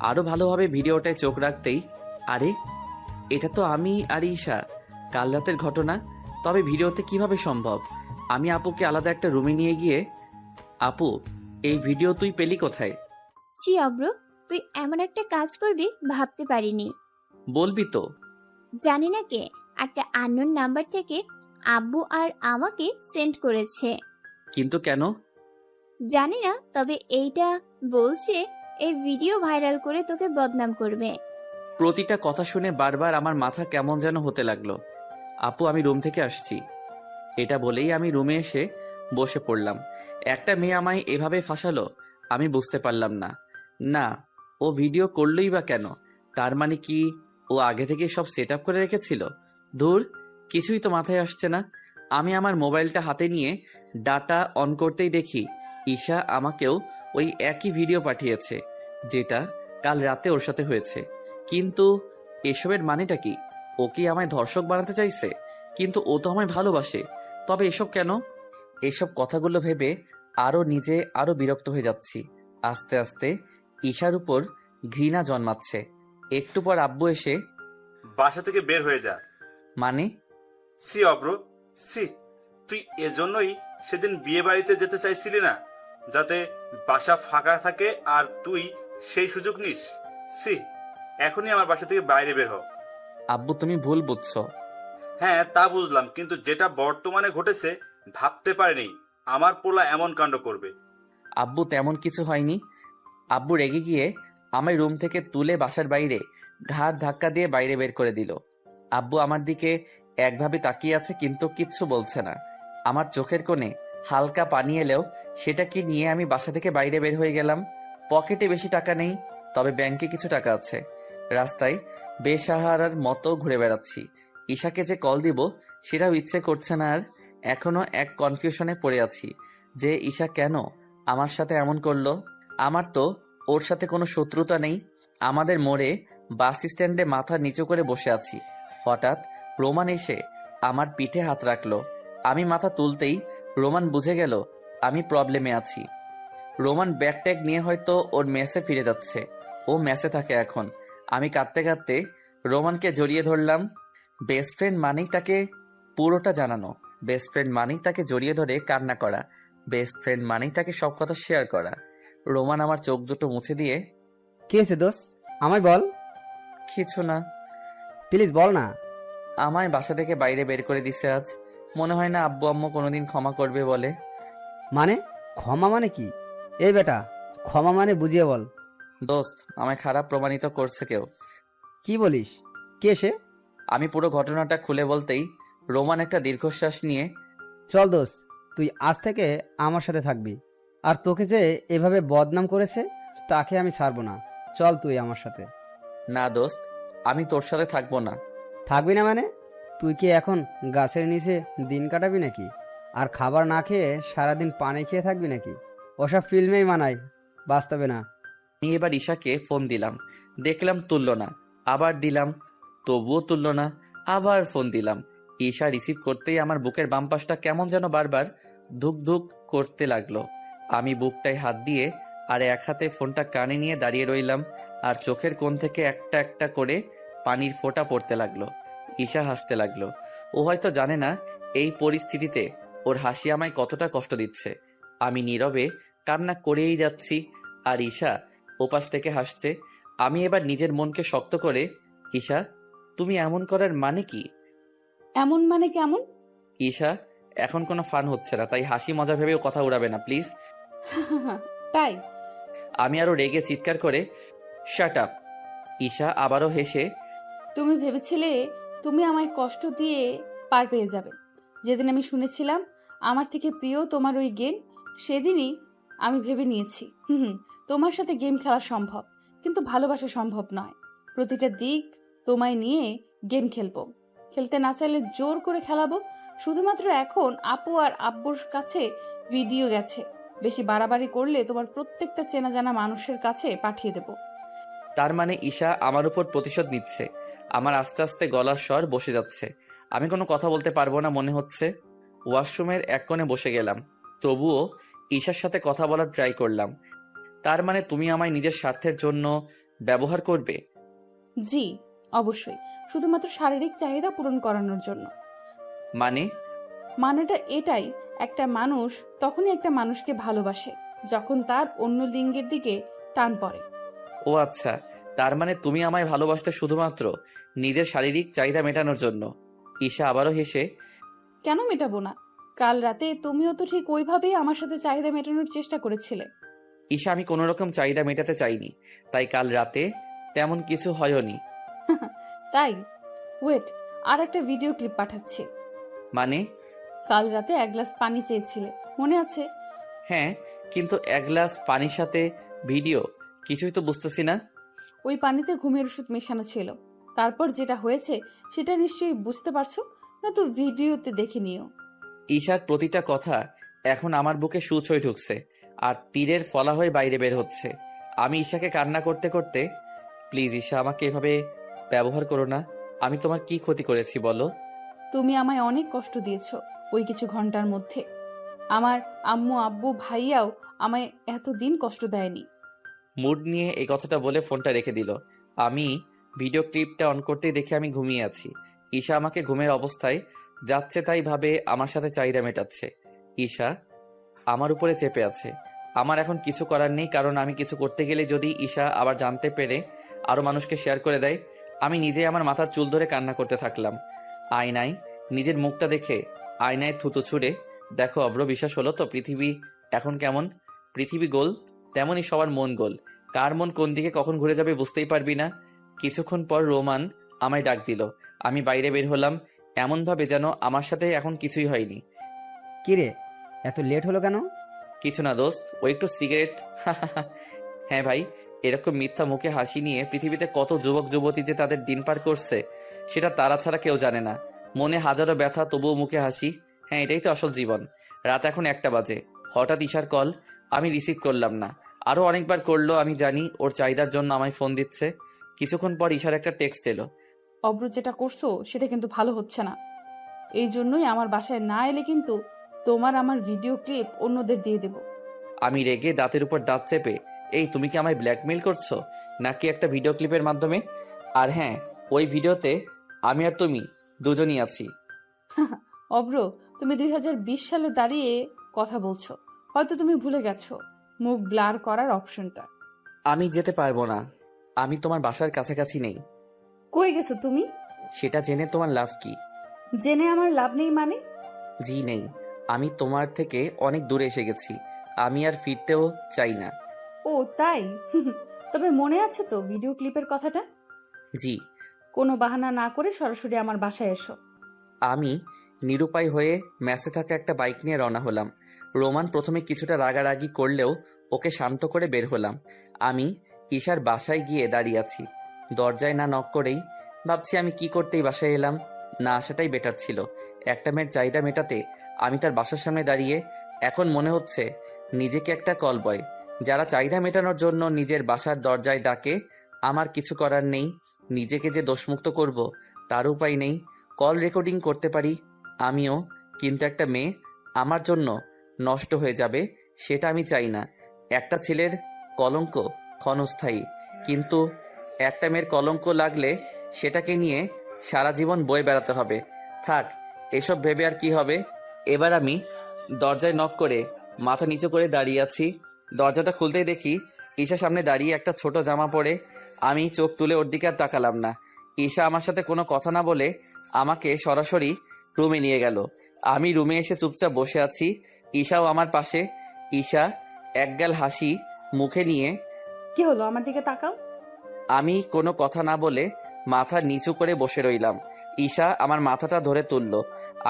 আরও ভালোভাবে ভিডিওটায় চোখ রাখতেই, আরে এটা তো আমি আর ঈশা, কাল রাতের ঘটনা। তবে ভিডিওতে কিভাবে সম্ভব? আমি আপুকে আলাদা একটা রুমে নিয়ে গিয়ে, আপু এই ভিডিও তুই পেলি কোথায়? জি অব্র, তুই এমন একটা কাজ করবি ভাবতে পারিনি। বলবি তো? জানি না কে একটা আননোন নাম্বার থেকে আব্বু আর আমাকে সেন্ড করেছে। কিন্তু কেন? জানি না, তবে এইটা বলছে এই ভিডিও ভাইরাল করে তোকে বদনাম করবে। প্রতিটা কথা শুনে বারবার আমার মাথা কেমন যেন হতে লাগলো। আপু আমি রুম থেকে আসছি, এটা বলেই আমি রুমে এসে বসে পড়লাম। একটা মেয়ে আমায় এভাবে ফাঁসালো, আমি বুঝতে পারলাম না। না, ও ভিডিও করলই বা কেন? তার মানে কি ও আগে থেকে সব সেট আপ করে রেখেছিল? ধুর, কিছুই তো মাথায় আসছে না। আমি আমার মোবাইলটা হাতে নিয়ে ডাটা অন করতেই দেখি ঈশা আমাকেও ওই একই ভিডিও পাঠিয়েছে, যেটা কাল রাতে ওর সাথে হয়েছে। কিন্তু এসবের মানেটা কি? ও কি আমায় ধর্ষক বানাতে চাইছে? কিন্তু ও তো আমায় ভালোবাসে। তবে এসব কেন? এসব কথাগুলো ভেবে নিজে আরো বিরক্ত হয়ে যাচ্ছি। আস্তে আস্তে ঈশার উপর ঘৃণা জন্মাচ্ছে। একটু পর আব্বু এসে, বাসা থেকে বের হয়ে যা। মানে? সি অব্র, সি, তুই এজন্যই সেদিন বিয়ে বাড়িতে যেতে চাইছিলি না, যাতে বাসা ফাঁকা থাকে আর তুই সেই সুযোগ নিস। সি, এখনই আমার বাসা থেকে বাইরে বের হ। আব্বু তুমি ভুল বুঝছো। হ্যাঁ তা বুঝলাম, কিন্তু যেটা বর্তমানে ঘটেছে ভাবতে পারিনি আমার পোলা এমন কাণ্ড করবে। আব্বু তেমন কিছু হয়নি। আব্বু রেগে গিয়ে আমায় রুম থেকে তুলে বাসার বাইরে ঘাড় ধাক্কা দিয়ে বাইরে বের করে দিল। আব্বু আমার দিকে একভাবে তাকিয়ে আছে কিন্তু কিচ্ছু বলছে না। আমার চোখের কোণে হালকা পানি এলেও সেটা কি নিয়ে আমি বাসা থেকে বাইরে বের হয়ে গেলাম। পকেটে বেশি টাকা নেই, তবে ব্যাংকে কিছু টাকা আছে। রাস্তায় বেসাহারার মতো ঘুরে বেড়াচ্ছি। ঈশাকে যে কল দিব সেটাও ইচ্ছে করছে না। আর এখনো এক কনফিউশনে পড়ে আছি যে ঈশা কেন আমার সাথে এমন করলো। আমার তো ওর সাথে কোনো শত্রুতা নেই। আমাদের মোড়ে বাস স্ট্যান্ডে মাথা নিচু করে বসে আছি। হঠাৎ রোমান এসে আমার পিঠে হাত রাখলো। আমি মাথা তুলতেই রোমান বুঝে গেল আমি প্রবলেমে আছি। রোমান ব্যাগ ট্যাগ নিয়ে হয়তো ওর মেসে ফিরে যাচ্ছে। ও মেসে থাকে এখন। আমি কাঁদতে কাঁদতে রোমানকে জড়িয়ে ধরলাম। বেস্ট ফ্রেন্ড মানেই তাকে পুরোটা জানানো। বেস্ট ফ্রেন্ড মানেই তাকে জড়িয়ে ধরে কান্না করা। বেস্ট ফ্রেন্ড মানেই তাকে সব কথা শেয়ার করা। রোমান আমার চোখ দুটো মুছে দিয়ে, কি হয়েছে দোস্ত, আমায় বল। কিছু না। প্লিজ বল না। আমায় বাসা থেকে বাইরে বের করে দিছে আজ। মনে হয় না আব্বু আম্মু কোনোদিন ক্ষমা করবে বলে। মানে ক্ষমা মানে কি? এই বেটা, ক্ষমা মানে বুঝিয়ে বল। দোস্ত, আমায় খারাপ প্রমাণিত করছে কেউ। কি বলিস? কে সে? আমি পুরো ঘটনাটা খুলে বলতেই রোমান একটা দীর্ঘশ্বাস নিয়ে, চল দোস্ত, তুই আজ থেকে আমার সাথে থাকবি। আর তোকে যে এভাবে বদনাম করেছে তাকে আমি ছাড়বো না। চল তুই আমার সাথে। না দোস্ত, আমি তোর সাথে থাকবো না। থাকবি না মানে? তুই কি এখন গাছের নিচে দিন কাটাবি নাকি? আর খাবার না খেয়ে সারাদিন পানি খেয়ে থাকবি নাকি? ওসব ফিল্মেই মানায়, বাস্তবে না। আমি এবার ঈশাকে ফোন দিলাম, দেখলাম তুলল না। আবার দিলাম, তবুও তুলল না। আবার ফোন দিলাম। ঈশা রিসিভ করতেই আমার বুকের বাম পাশটা কেমন যেন বারবার ধুক ধুক করতে লাগলো। আমি বুকটায় হাত দিয়ে আর এক হাতে ফোনটা কানে নিয়ে দাঁড়িয়ে রইলাম। আর চোখের কোণ থেকে একটা একটা করে পানির ফোঁটা পড়তে লাগলো। ঈশা হাসতে লাগলো। ও হয়তো জানে না এই পরিস্থিতিতে ওর হাসি আমায় কতটা কষ্ট দিচ্ছে। আমি নীরবে কান্না করেই যাচ্ছি, আর ঈশা ওপাশ থেকে হাসছে। আমি এবার নিজের মনকে শক্ত করে, ঈশা, তুমি এমন করার মানে কি? এমন মানে কেমন? ঈশা, এখন কোনো ফান হচ্ছে না, তাই হাসি মজা ভেবেও কথা উড়াবে না প্লিজ। তাই? আমি আরো রেগে চিৎকার করে, শাট আপ। ঈশা আবারও হেসে, তুমি ভেবেছিলে তুমি আমায় কষ্ট দিয়ে পার পেয়ে যাবে। যেদিন আমি শুনেছিলাম আমার থেকে প্রিয় তোমার ওই গেম, সেদিনই আমি ভেবে নিয়েছি তোমার সাথে গেম খেলা সম্ভব, কিন্তু ভালোবাসা সম্ভব নয়। প্রতিটা দিক তোমায় নিয়ে গেম খেলবো, খেলতে না চাইলে জোর করে খেলাবো। শুধুমাত্র এখন আপু আর আব্বুর কাছে ভিডিও গেছে, বেশি বাড়াবাড়ি করলে তোমার প্রত্যেকটা চেনা জানা মানুষের কাছে পাঠিয়ে দেব। তার মানে ঈশা আমার উপর প্রতিশোধ নিচ্ছে। আমার আস্তে আস্তে গলার স্বর বসে যাচ্ছে। আমি কোনো কথা বলতে পারবো না মনে হচ্ছে। ওয়াশরুমের এক কোণে বসে গেলাম। তবুও ঈশার সাথে কথা বলার ট্রাই করলাম। তার মানে তুমি আমায় নিজের স্বার্থের জন্য ব্যবহার করবে? জি, অবশ্যই, শুধুমাত্র শারীরিক চাহিদা পূরণ করানোর জন্য। মানে? মানেটা এটাই, একটা মানুষ তখনই একটা মানুষকে ভালোবাসে যখন তার অন্য লিঙ্গের দিকে টান পড়ে। ও আচ্ছা, তার মানে তুমি আমায় ভালোবাসতে শুধুমাত্র নিজের শারীরিক চাহিদা মেটানোর জন্য। ঈশা আবারও হেসে, কেন মেটাবো না? কাল রাতে তুমিও তো ঠিক ওইভাবেই আমার সাথে চাহিদা মেটানোর চেষ্টা করেছিলে। ঈশা, আমি কোনো রকম চাহিদা মেটাতে চাইনি, তাই কাল রাতে তেমন কিছু হয়নি। তাই? ওয়েট, আর একটা ভিডিও ক্লিপ পাঠাচ্ছি। মানে? কাল রাতে এক গ্লাস পানি চেয়েছিলে, মনে আছে? হ্যাঁ, কিন্তু এক গ্লাস পানির সাথে ভিডিও, কিছুই তো বুঝতেছি না। ওই পানিতে ঘুমের ওষুধ মেশানো ছিল। তারপর যেটা হয়েছে সেটা নিশ্চয়ই বুঝতে পারছো না, তো ভিডিওতে দেখে নিও। ঈশার প্রতিটা কথা এখন আমার বুকে সুচ হয়ে ঢুকছে আর তীরের ফলা হয়ে বাইরে বের হচ্ছে। আমি ঈশাকে কান্না করতে করতে, প্লিজ ঈশা, আমাকে এভাবে ব্যবহার করো না। আমি তোমার কি ক্ষতি করেছি বলো? তুমি আমায় অনেক কষ্ট দিয়েছো ওই কিছু ঘন্টার মধ্যে। আমার আম্মু আব্বু ভাইয়াও আমায় এতদিন কষ্ট দেয়নি। মুড নিয়ে এই কথাটা বলে ফোনটা রেখে দিল। আমি ভিডিও ক্লিপটা অন করতেই দেখে আমি ঘুমিয়ে আছি। ঈশা আমাকে ঘুমের অবস্থায় যাচ্ছে তাই ভাবে আমার সাথে চাহিদা মেটাচ্ছে। ঈশা আমার উপরে চেপে আছে। আমার এখন কিছু করার নেই, কারণ আমি কিছু করতে গেলে যদি ঈশা আবার জানতে পেরে আরো মানুষকে শেয়ার করে দেয়। আমি নিজে আমার মাথার চুল ধরে কান্না করতে থাকলাম। আয়নায় নিজের মুখটা দেখে আয়নায় থুতু ছুঁড়ে, দেখো অব্র, বিশ্বাস হলো তো পৃথিবী এখন কেমন? পৃথিবী গোল, তেমনই সবার মন গোল। কার মন কোন দিকে কখন ঘুরে যাবে বুঝতেই পারবি না। কিছুক্ষণ পর রোমান আমায় ডাক দিল। আমি বাইরে বের হলাম, এমনভাবে যেন আমার সাথে এখন কিছুই হয়নি। কিরে, এত লেট হলো কেন? কিছু না দোস্ত, ও একটু সিগারেট। হ্যাঁ ভাই, এরকম মিথ্যা মুখে হাসি নিয়ে পৃথিবীতে কত যুবক যুবতী যে তাদের দিন পার করছে সেটা তারা ছাড়া কেউ জানে না। মনে হাজারো ব্যথা, তবুও মুখে হাসি। হ্যাঁ, এটাই তো আসল জীবন। রাত এখন 1টা বাজে। হঠাৎ ঈশার কল। আমি রিসিভ করলাম না। আরো অনেকবার করলো। আমি জানি ওর চাহিদার জন্য আমায় ফোন দিচ্ছে। কিছুক্ষণ পর ঈশার একটা টেক্সট এলো। অব্র, যেটা করছো সেটা কিন্তু ভালো হচ্ছে না। এই জন্যই আমার বাসায় না এলে কিন্তু তোমার আমার ভিডিও ক্লিপ অন্যদের দিয়ে দেব। আমি রেগে দাঁতের উপর দাঁত চেপে, এই তুমি কি আমায় ব্ল্যাকমেইল করছো নাকি একটা ভিডিও ক্লিপের মাধ্যমে? আর হ্যাঁ, ওই ভিডিওতে আমি আর তুমি দুজনই আছি। অব্র, তুমি 2020 সালে দাঁড়িয়ে কথা বলছো, হয়তো তুমি ভুলে গেছো মুখ ব্লার করার অপশনটা। আমি যেতে পারবো না, আমি তোমার বাসার কাছাকাছি নেই। কই গেছো তুমি? সেটা জেনে তোমার লাভ কি? জেনে আমার লাভ নেই মানে? জি নেই, আমি তোমার থেকে অনেক দূরে এসে গেছি, আমি আর ফিরতেও চাই না। ও তাই? তবে মনে আছে তো ভিডিও ক্লিপের কথাটা? জি। কোনো বাহানা না করে সরাসরি আমার বাসায় এসো। আমি নিরুপায় হয়ে ম্যাসে থাকা একটা বাইক নিয়ে রওনা হলাম। রোমান প্রথমে কিছুটা রাগারাগি করলেও ওকে শান্ত করে বের হলাম। আমি ঈশার বাসায় গিয়ে দাঁড়িয়ে আছি। দরজায় না নক করেই ভাবছি আমি কি করতেই বাসায় এলাম, না আসাটাই বেটার ছিল। একটা মেয়ের চাহিদা মেটাতে আমি তার বাসার সামনে দাঁড়িয়ে এখন মনে হচ্ছে নিজেকে একটা কল বয় যারা চাহিদা মেটানোর জন্য নিজের বাসার দরজায় ডাকে। আমার কিছু করার নেই, নিজেকে যে দোষমুক্ত করব তার উপায় নেই। কল রেকর্ডিং করতে পারি আমিও, কিন্তু একটা মেয়ে আমার জন্য নষ্ট হয়ে যাবে সেটা আমি চাই না। একটা ছেলের কলঙ্ক ক্ষণস্থায়ী, কিন্তু একটা মেয়ের কলঙ্ক লাগলে সেটাকে নিয়ে সারা জীবন বয়ে বেড়াতে হবে। থাক, এসব ভেবে আর কি হবে। এবার আমি দরজায় নক করে মাথা নিচু করে দাঁড়িয়ে আছি। দরজাটা খুলতেই দেখি ঈশা সামনে দাঁড়িয়ে একটা ছোট জামা পরে। আমি চোখ তুলে ওর দিকে আর তাকালাম না। ঈশা আমার সাথে কোনো কথা না বলে আমাকে সরাসরি রুমে নিয়ে গেল। আমি রুমে এসে চুপচাপ বসে আছি, ঈশাও আমার পাশে। ঈশা একগাল হাসি মুখে নিয়ে, কি হলো, আমার দিকে তাকাও। আমি কোনো কথা না বলে মাথা নিচু করে বসে রইলাম। ঈশা আমার মাথাটা ধরে তুলল,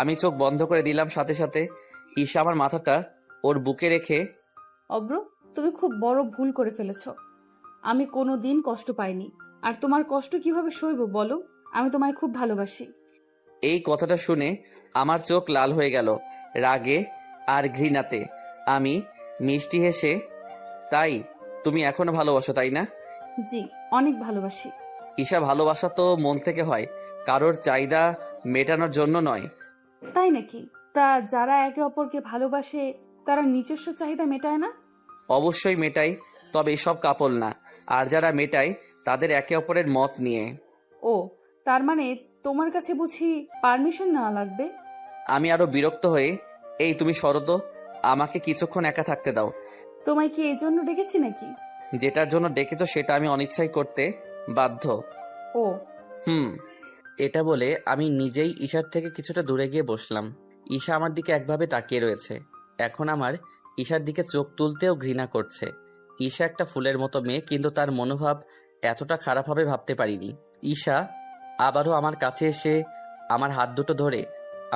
আমি চোখ বন্ধ করে দিলাম সাথে সাথে। ঈশা আমার মাথাটা ওর বুকে রেখে, অব্র, তুমি খুব বড় ভুল করে ফেলেছো। আমি কোনো দিন কষ্ট পাইনি, আর তোমার কষ্ট কিভাবে সইব বলো? আমি তোমায় খুব ভালোবাসি। এই কথাটা শুনে আমার চোখ লাল হয়ে গেল রাগে আর ঘৃণাতে। আমি মিষ্টি হেসে, তাই তুমি এখনো ভালোবাসো তাই না? জি, অনেক ভালোবাসি। ঈশা, ভালোবাসা তো মন থেকে হয়, কারোর চাহিদা মেটানোর জন্য নয়। তাই নাকি? তা যারা একে অপরকে ভালোবাসে তারা নিজস্ব চাহিদা মেটায় না? অবশ্যই মেটাই, তবে এসব কাপল না। আর যারা মেটায় তাদের একে অপরের মত নিয়ে। ও, তার মানে তোমার কাছে বুঝি পারমিশন নেওয়া লাগবে? আমি আরো বিরক্ত হয়ে, এই তুমি সরো তো, আমাকে কিছুক্ষণ একা থাকতে দাও। তোমায় কি এই জন্য ডেকেছি নাকি? যেটার জন্য ডেকেছো সেটা আমি অনিচ্ছাই করতে বাধ্য। ও, এটা বলে আমি নিজেই ঈশার থেকে কিছুটা দূরে গিয়ে বসলাম। ঈশা আমার দিকে একভাবে তাকিয়ে রয়েছে। এখন আমার ঈশার দিকে চোখ তুলতেও ঘৃণা করছে। ঈশা একটা ফুলের মতো মেয়ে, কিন্তু তার মনোভাব এতটা খারাপ হবে ভাবতে পারিনি। ঈশা আবারও আমার কাছে এসে আমার হাত দুটো ধরে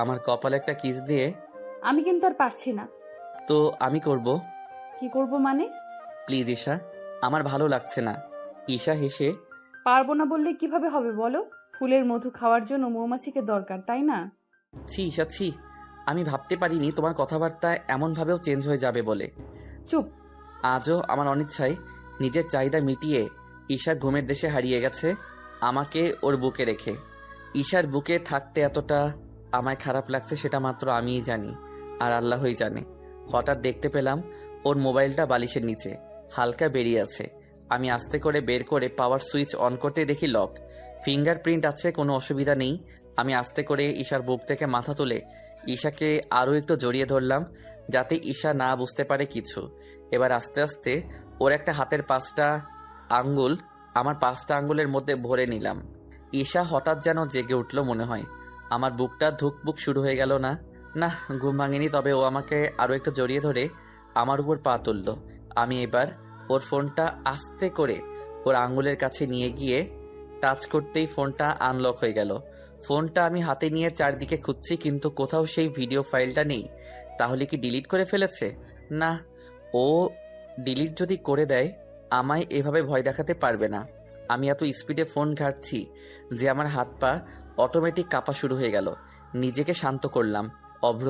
আমার কপালে একটা কিস দিয়ে, আমি কিন্তু আর পারছি না। তো আমি করব। কি করব মানে? প্লিজ ঈশা, আমার ভালো লাগছে না। ঈশা হেসে, পারবো না বললে কিভাবে হবে বলো? ফুলের মধু খাওয়ার জন্য মৌমাছিকে দরকার, তাই না? ছি ঈশা ছি, আমি ভাবতে পারিনি তোমার কথাবার্তা এমনভাবেও চেঞ্জ হয়ে যাবে বলে। চুপ। আজও আমার অনিচ্ছায় নিজের চাহিদা মিটিয়ে ঈশা ঘুমের দেশে হারিয়ে গেছে, আমাকে ওর বুকে রেখে। ঈশার বুকে থাকতে এতটা আমায় খারাপ লাগছে সেটা মাত্র আমিই জানি, আর আল্লাহই জানে। হঠাৎ দেখতে পেলাম ওর মোবাইলটা বালিশের নিচে হালকা বেরিয়ে আছে। আমি আস্তে করে বের করে পাওয়ার সুইচ অন করতে দেখি লক। ফিঙ্গারপ্রিন্ট আছে, কোনো অসুবিধা নেই। আমি আস্তে করে ঈশার বুক থেকে মাথা তুলে ঈশাকে আরও একটু জড়িয়ে ধরলাম, যাতে ঈশা না বুঝতে পারে কিছু। এবার আস্তে আস্তে ওর একটা হাতের 5টা আঙ্গুল আমার 5টা আঙ্গুলের মধ্যে ভরে নিলাম। ঈশা হঠাৎ যেন জেগে উঠল মনে হয়। আমার বুকটা ধুকপুক শুরু হয়ে গেল। না, ঘুম ভাঙেনি, তবে ও আমাকে আরও একটু জড়িয়ে ধরে আমার উপর পা তুলল। আমি এবার ওর ফোনটা আস্তে করে ওর আঙ্গুলের কাছে নিয়ে গিয়ে টাচ করতেই ফোনটা আনলক হয়ে গেল। ফোনটা আমি হাতে নিয়ে চারদিকে খুঁজছি, কিন্তু কোথাও সেই ভিডিও ফাইলটা নেই। তাহলে কি ডিলিট করে ফেলেছে? না, ও ডিলিট যদি করে দেয় আমায় এভাবে ভয় দেখাতে পারবে না। আমি এত স্পিডে ফোন ঘাঁটছি যে আমার হাত পা অটোমেটিক কাঁপা শুরু হয়ে গেল। নিজেকে শান্ত করলাম। অভ্র,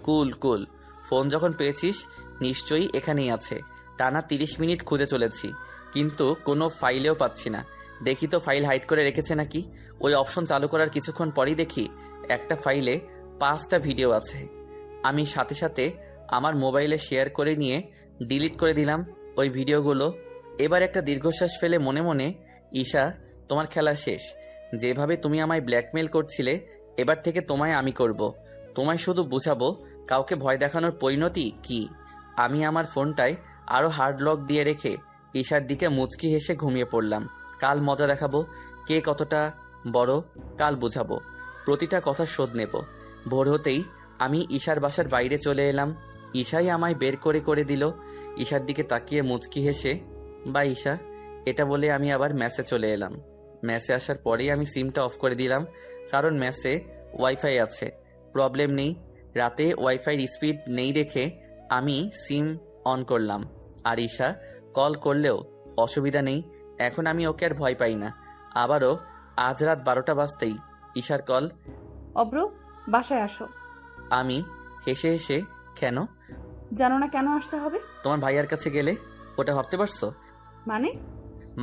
কুল কুল, ফোন যখন পেয়েছিস নিশ্চয়ই এখানেই আছে। টানা 30 মিনিট খুঁজে চলেছি, কিন্তু কোনো ফাইলেও পাচ্ছি না। দেখি তো ফাইল হাইড করে রেখেছে নাকি। ওই অপশন চালু করার কিছুক্ষণ পরেই দেখি একটা ফাইলে 5টা ভিডিও আছে। আমি সাথে সাথে আমার মোবাইলে শেয়ার করে নিয়ে ডিলিট করে দিলাম ওই ভিডিওগুলো। এবার একটা দীর্ঘশ্বাস ফেলে মনে মনে, ঈশা, তোমার খেলা শেষ। যেভাবে তুমি আমায় ব্ল্যাকমেল করছিলে, এবার থেকে তোমায় আমি করব। তোমায় শুধু বুঝাবো কাউকে ভয় দেখানোর পরিণতি কি। আমি আমার ফোনটায় আরও হার্ড লক দিয়ে রেখে ঈশার দিকে মুচকি হেসে ঘুমিয়ে পড়লাম। কাল মজা দেখাবো, কে কতটা বড় কাল বুঝাবো, প্রতিটা কথার শোধ নেব। ভোর হতেই আমি ঈশার বাসার বাইরে চলে এলাম। ঈশাই আমায় বের করে করে দিল। ঈশার দিকে তাকিয়ে মুচকি হেসে, বা ঈশা, এটা বলে আমি আবার ম্যাসে চলে এলাম। ম্যাসে আসার পরেই আমি সিমটা অফ করে দিলাম, কারণ ম্যাসে ওয়াইফাই আছে, প্রবলেম নেই। রাতে ওয়াইফাইয়ের স্পিড নেই দেখে আমি সিম অন করলাম। আর ঈশা কল করলেও অসুবিধা নেই, এখন আমি ওকে আর ভয় পাই না। আবারও আজ রাত 12টা বাজতেই ঈশার কল। অব্র, বাসায় আসো। আমি হেসে হেসে, কেন? জানো না কেন আসতে হবে? তোমার ভাইয়ার কাছে গেলে ওটা ভাবতে পারছো? মানে?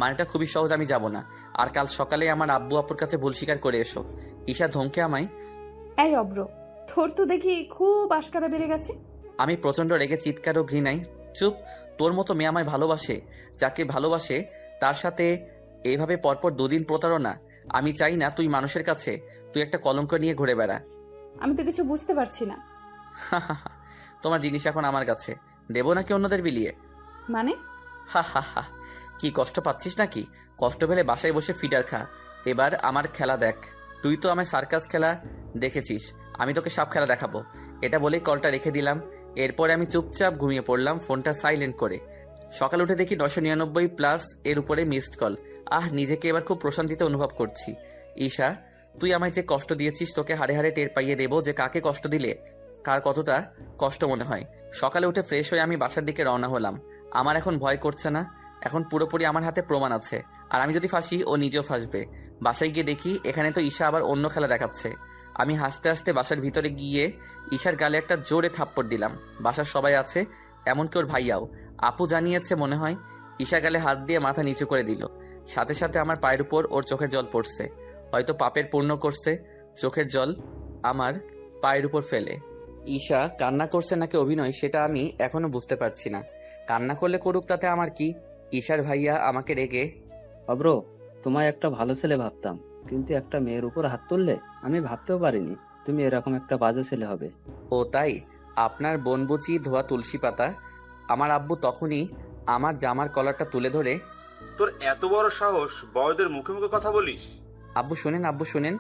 মানেটা খুবই সহজ, আমি যাব না। আর কাল সকালে আমার আব্বু আপুর কাছে ভুল স্বীকার করে এসো। ঈশা ধমকে আমায়। এই অব্র, তোর তো দেখি খুব আশকারা বেড়ে গেছে। আমি প্রচণ্ড রেগে চিৎকার ও ঘৃণায়, চুপ, তোর মতো মেয়ে আমায় ভালোবাসে? যাকে ভালোবাসে তার সাথে এইভাবে পরপর 2 দিন প্রতারণা? আমি চাই না তুই মানুষের কাছে তুই একটা কলঙ্ক নিয়ে ঘুরে বেড়া। আমি তো কিছু বুঝতে পারছি না। তোমার জিনিস এখন আমার কাছে, দেবো নাকি অন্যদের বিলিয়ে? মানে? হা হা হা, কি কষ্ট পাচ্ছিস নাকি? কষ্ট পেলে বাসায় বসে ফিডার খা। এবার আমার খেলা দেখ। তুই তো আমায় সার্কাস খেলা দেখেছিস, আমি তোকে সাপ খেলা দেখাবো। এটা বলেই কলটা রেখে দিলাম। এরপরে আমি চুপচাপ ঘুমিয়ে পড়লাম, ফোনটা সাইলেন্ট করে। সকাল উঠে দেখি 999+ এর উপরে মিসড কল। নিজেকে এবার খুব প্রশান্তিতে অনুভব করছি। ঈশা, তুই আমায় যে কষ্ট দিয়েছিস, তোকে হাড়ে হাড়ে টের পাইয়ে দেবো যে কাকে কষ্ট দিলে কার কতটা কষ্ট মনে হয়। সকালে উঠে ফ্রেশ হয়ে আমি বাসার দিকে রওনা হলাম। আমার এখন ভয় করছে না, এখন পুরোপুরি আমার হাতে প্রমাণ আছে। আর আমি যদি ফাঁসি, ও নিজেও ফাঁসবে। বাসায় গিয়ে দেখি এখানে তো ঈশা আবার অন্য খেলা দেখাচ্ছে। আমি হাসতে হাসতে বাসার ভিতরে গিয়ে ঈশার গালে একটা জোরে থাপ্পড় দিলাম। বাসার সবাই আছে, এমনকি ওর ভাইয়াও। আপু জানিয়েছে মনে হয়। ঈশা গালে হাত দিয়ে মাথা নিচু করে দিল। সাথে সাথে আমার পায়ের উপর ওর চোখের জল পড়ছে। হয়তো পাপের পূর্ণ করছে, চোখের জল আমার পায়ের উপর ফেলে। ঈশা কান্না করছে নাকি অভিনয়, সেটা আমি এখনো বুঝতে পারছি না। কান্না করলে করুক, তাতে আমার কি? ঈশার ভাইয়া আমাকে রেগে, অব্র, তোমায় একটা ভালো ছেলে ভাবতাম, কিন্তু একটা মেয়ের উপর হাত তুললে আমি ভাবতেও পারিনি তুমি এরকম একটা বাজে ছেলে হবে। ও তাই? আপনার বনবুচি ধোয়া তুলসী পাতা। আমার আব্বু তখনই আমার জামার কলারটা তুলে ধরে, তোর এত বড় সাহস, বড়দের মুখে মুখে কথা বলিস? আব্বু শুনেন, আব্বু শুনেন।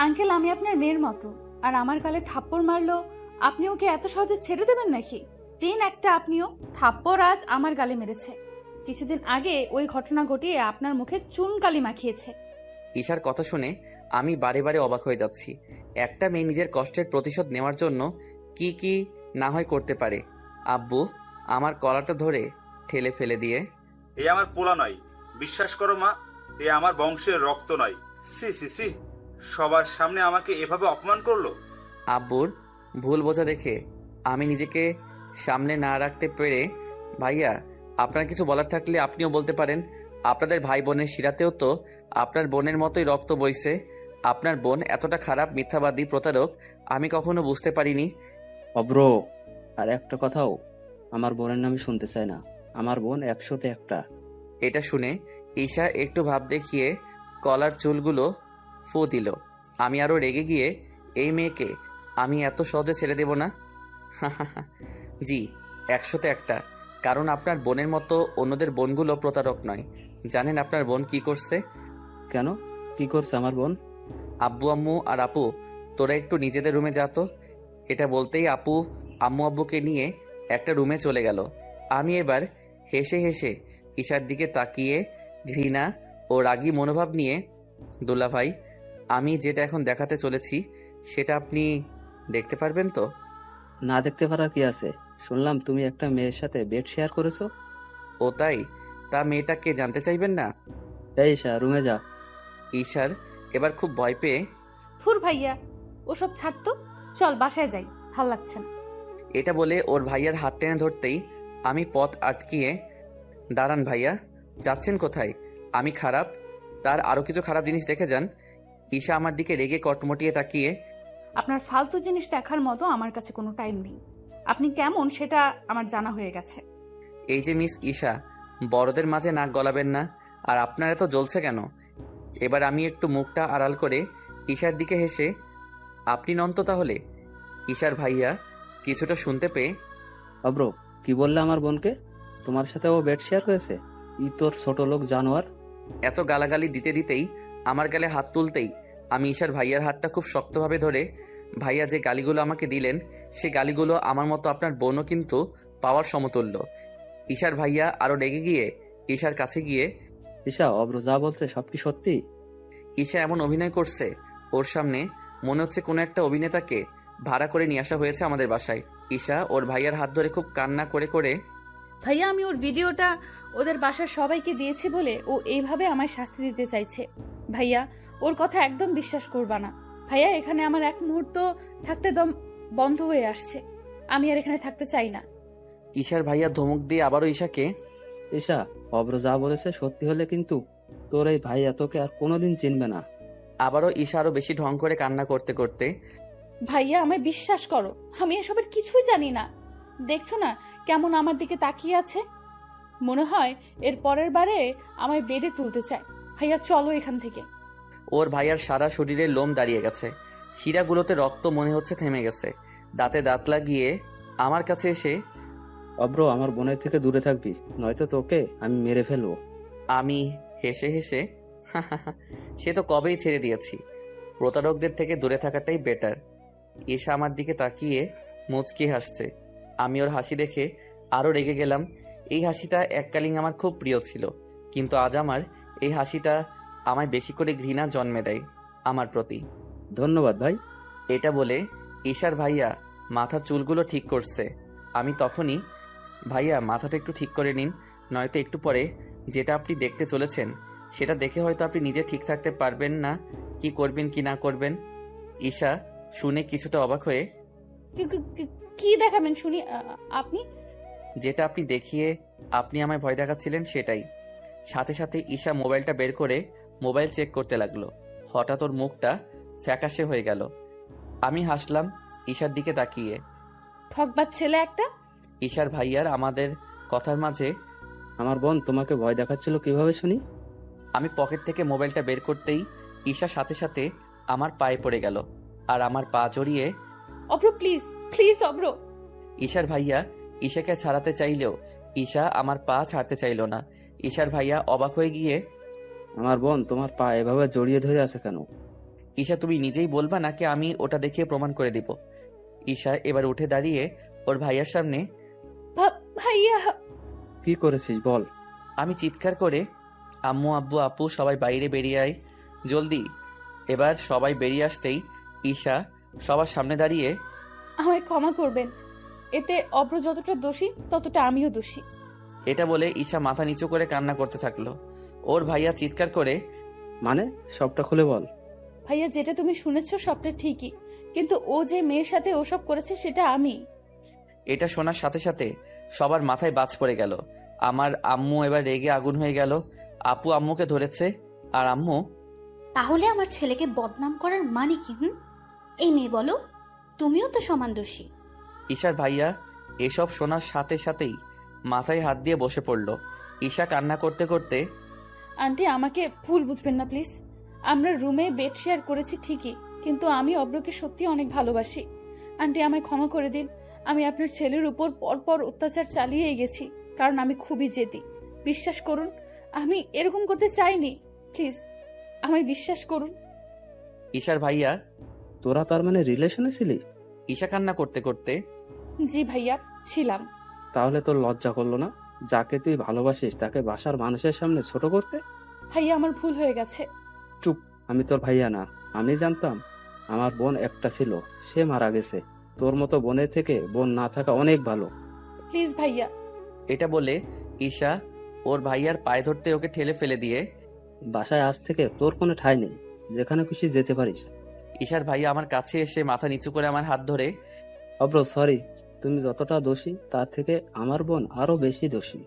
আঙ্কেল, আমি আপনার মেয়ের মতো, আর আমার গালে থাপ্পড় মারলো, আপনি ওকে এত সহজে ছেড়ে দেবেন নাকি? একটা আপনিও থাপ্পড় আজ আমার গালে মেরেছে। কিছুদিন আগে ওই ঘটনা ঘটিয়ে আপনার মুখে চুনকালি মাখিয়েছে। ঈশার কথা শুনে আমি বারে বারে অবাক হয়ে যাচ্ছি। একটা মেয়ে নিজের কষ্টের প্রতিশোধ নেওয়ার জন্য কি কি না হয় করতে পারে। আব্বু আমার কলারটা ধরে ঠেলে ফেলে দিয়ে, এ আমার পোলা নয়, বিশ্বাস করো মা, এ আমার বংশের রক্ত নয়। সি সি সি, সবার সামনে আমাকে এভাবে অপমান করলো। আব্বুর ভুল বোঝা দেখে আমি নিজেকে সামনে না রাখতে পেরে, ভাইয়া, আপনার কিছু বলার থাকলে আপনিও বলতে পারেন। আপনাদের ভাই বোনের শিরাতেও তো আপনার বোনের মতোই রক্ত বইছে। আপনার বোন এতটা খারাপ, মিথ্যাবাদী, প্রতারক আমি কখনো বুঝতে পারিনি। অব্র, আর একটা কথাও আমার বোনের নামে শুনতে চাই না। আমার বোন 100তে 1টা। এটা শুনে ঈশা একটু ভাব দেখিয়ে কলার চুলগুলো ফু দিল। আমি আরও রেগে গিয়ে, এই মেয়েকে আমি এত সহজে ছেড়ে দেব না। জি, 100তে 1টা। কারণ আপনার বোনের মতো অন্যদের বোনগুলো প্রতারক নয়। জানেন আপনার বোন কি করছে? কেন, কি করছে আমার বোন? আব্বু আম্মু আর আপু, তোরা একটু নিজেদের রুমে যা তো। এটা বলতেই আপু আম্মু আব্বুকে নিয়ে একটা রুমে চলে গেল। আমি এবার হেসে হেসে ঈশার দিকে তাকিয়ে ঘৃণা ও রাগী মনোভাব নিয়ে, দুলা ভাই, আমি যেটা এখন দেখাতে চলেছি সেটা আপনি দেখতে পারবেন তো? না দেখতে পারার কি আছে? শুনলাম তুমি একটা মেয়ের সাথে বেড শেয়ার করেছো। ও তাই? তা মেয়েটাকে জানতে চাইবেন না? এই ঈশা, রুমে যা। ঈশার এবার খুব ভয় পেয়ে, ফুর ভাইয়া, ওসব ছাড়তো, চল বাসায় যাই, ভাল লাগছে না। এটা বলে ওর ভাইয়ার হাত টেনে ধরতেই আমি পথ আটকিয়ে, দাঁড়ান ভাইয়া, যাচ্ছেন কোথায়? আমি খারাপ? তার আরও কিছু খারাপ জিনিস দেখে যান। ঈশা আমার দিকে রেগে কটমটিয়ে তাকিয়ে, আপনার ফালতু জিনিস দেখার মতো আমার কাছে কোনো টাইম নেই। আপনি কেমন সেটা আমার জানা হয়ে গেছে। এই যে মিস ঈশা, বড়দের মাঝে নাক গলাবেন না। আর আপনার এত জ্বলছে কেন? এবার আমি একটু মুখটা আড়াল করে ঈশার দিকে হেসে, আপনি নন তো তাহলে? ঈশার ভাইয়া কিছুটা শুনতে পেয়ে, অব্র, কি বললে আমার বোনকে? তোমার সাথে ও বেড শেয়ার হয়েছে? তোর ছোট লোক জানোয়ার। এত গালাগালি দিতে দিতেই আমার গালে হাত তুলতেই আমি ঈশার ভাইয়ার হাতটা খুব শক্তভাবে ধরে, ভাইয়া যে গালিগুলো আমাকে দিলেন সে গালিগুলো আমার মতো আপনার বোনও কিন্তু পাওয়ার সমতুল্য। ঈশার ভাইয়া আরও রেগে গিয়ে ঈশার কাছে গিয়ে, ঈশা, অব্র যা বলছে সব কি সত্যি? ঈশা এমন অভিনয় করছে ওর সামনে মনে হচ্ছে কোনো একটা অভিনেতাকে ভাড়া করে নিয়ে আসা হয়েছে আমাদের বাসায়। ঈশা ওর ভাইয়ার হাত ধরে খুব কান্না করে করে, ভাইয়া আমি ওর ভিডিওটা ওদের বাসার সবাইকে দিয়েছি বলে ও এইভাবে আমায় শাস্তি দিতে চাইছে। ভাইয়া ওর কথা একদম বিশ্বাস করবা না। ভাইয়া এখানে আমার এক মুহূর্ত থাকতে দম বন্ধ হয়ে আসছে। আমি আর এখানে থাকতে চাই না। ঈশার ভাইয়া ধমক দিয়ে আবারও ঈশাকে, ঈশা, অব্র যা বলেছে সত্যি হলে কিন্তু তোর এই ভাই তোকে আর কোনোদিন চিনবে না। আবারও ঈশা আরও বেশি ঢং করে কান্না করতে করতে, ভাইয়া আমায় বিশ্বাস করো, আমি এসবের কিছুই জানি না। দেখছো না কেমন আমার দিকে তাকিয়ে আছে? মনে হয় এর পরের বারে আমায় বেডে তুলতে চায়। ভাইয়া চলো এখান থেকে। ওর ভাইয়ার সারা শরীরে লোম দাঁড়িয়ে গেছে, শিরাগুলোতে রক্ত মনে হচ্ছে থেমে গেছে। দাঁতে দাঁত লাগিয়ে আমার কাছে এসে, অব্র, আমার বোনের থেকে দূরে থাকবি, নয়তো তোকে আমি মেরে ফেলবো। আমি হেসে হেসে, সে তো কবেই ছেড়ে দিয়েছি। প্রতারকদের থেকে দূরে থাকাটাই বেটার। ঈশা আমার দিকে তাকিয়ে মুচকি হাসছে। আমি ওর হাসি দেখে আরও রেগে গেলাম। এই হাসিটা এককালীন আমার খুব প্রিয় ছিল, কিন্তু আজ আমার এই হাসিটা আমায় বেশি করে ঘৃণা জন্মে দেয় আমার প্রতি। ধন্যবাদ ভাই। এটা বলে ঈশার ভাইয়া মাথার চুলগুলো ঠিক করছে। আমি তখনই, ভাইয়া মাথাটা একটু ঠিক করে নিন, নয়তো একটু পরে যেটা আপনি দেখতে চলেছেন সেটা দেখে হয়তো আপনি নিজে ঠিক থাকতে পারবেন না, কি করবেন কি না করবেন। ঈশা শুনে কিছুটা অবাক হয়ে, কি দেখাবেন শুনি আপনি? যেটা আপনি দেখিয়ে আপনি আমায় ভয় দেখাচ্ছিলেন সেটাই। সাথে সাথে ঈশা মোবাইলটা বের করে মোবাইল চেক করতে লাগলো। হঠাৎ ওর মুখটা ফ্যাকাশে হয়ে গেল। আমি হাসলাম ঈশার দিকে তাকিয়ে। ঠকবাজ ছেলে একটা। ঈশার ভাইয়ার আমাদের কথার মাঝে আমার বোন তোমাকে ভয় দেখাচ্ছিল কিভাবে শুনি? আমি পকেট থেকে মোবাইলটা বের করতেই ঈশা সাথে সাথে আমার পায়ে পড়ে গেল আর আমার পা জড়িয়ে, অব্র প্লিজ প্লিজ অব্র। ঈশার ভাইয়া ঈশাকে ছাড়াতে চাইলেও ঈশা আমার পা ছাড়তে চাইল না। ঈশার ভাইয়া অবাক হয়ে গিয়ে, আমার বোন তোমার পা এভাবে জড়িয়ে ধরে আছে কেন? ঈশা তুমি নিজেই বলবা নাকি আমি ওটা দেখিয়ে প্রমাণ করে দিব? ঈশা এবার উঠে দাঁড়িয়ে ওর ভাইয়ার সামনে, ভাইয়া কি করেছিস বল। আমি চিৎকার করে, আম্মু আব্বু আপু সবাই বাইরে বেরিয়ে আয় জলদি। এবার সবাই বেরিয়ে আসতেই ঈশা সবার সামনে দাঁড়িয়ে, আমায় ক্ষমা করবেন, এতে অব্র যতটা দোষী ততটা আমিও দোষী। এটা বলে ঈশা মাথা নিচু করে কান্না করতে থাকলো। ওর ভাইয়া চিৎকার করে, মানে সবটা খুলে বল। ভাইয়া যেটা তুমি শুনেছো সবটা ঠিকই, কিন্তু ও যে মেয়ের সাথে ওসব করেছে সেটা আমি। এটা শোনার সাথে সাথে সবার মাথায় বাজ পড়ে গেল। আমার আম্মু এবার রেগে আগুন হয়ে গেল। আপু আম্মুকে ধরেছে আর আম্মু, তাহলে আমার ছেলেকে বদনাম করার মানে কি? এই মেয়ে বলো, তুমিও তো সমান দোষী। ঈশার ভাইয়া এসব শোনার সাথে সাথেই মাথায় হাত দিয়ে বসে পড়ল। ঈশা কান্না করতে করতে, আন্টি আমাকে ভুল বুঝবেন না প্লিজ। আমরা রুমে বেড শেয়ার করেছি ঠিকই, কিন্তু আমি অব্রকে সত্যি অনেক ভালোবাসি। আন্টি আমায় ক্ষমা করে দিন। আমি আপনার ছেলের উপর পরপর অত্যাচার চালিয়ে গেছি, কারণ আমি খুবই জেদি। বিশ্বাস করুন আমি এরকম করতে চাইনি। প্লিজ আমায় বিশ্বাস করুন। ঈশার ভাইয়া, তোরা তার মানে রিলেশনে ছিলি? ঈশা কান্না করতে করতে, জি ভাইয়া ছিলাম। তাহলে তোর লজ্জা করলো না যাকে তুই ভালোবাসিস তাকে বাসার মানুষের সামনে ছোট করতে? ভাইয়া আমার ভুল হয়ে গেছে। চুপ, আমি তোর ভাইয়া না। আমি জানতাম আমার বোন একটা ছিল, সে মারা গেছে। তোর মতো বোনের থেকে বোন না থাকা অনেক ভালো। প্লিজ ভাইয়া। এটা বলে ঈশা ওর ভাইয়ার পায়ে ধরতে ওকে ঠেলে ফেলে দিয়ে, বাসায় আজ থেকে তোর কোনো ঠাঁই নেই, যেখানে খুশি যেতে পারিস। ঈশার ভাইয়া আমার কাছে এসে মাথা নিচু করে আমার হাত ধরে, অব্র সরি, তুমি যতটা দোষী তার থেকে আমার বোন আরো বেশি দোষী।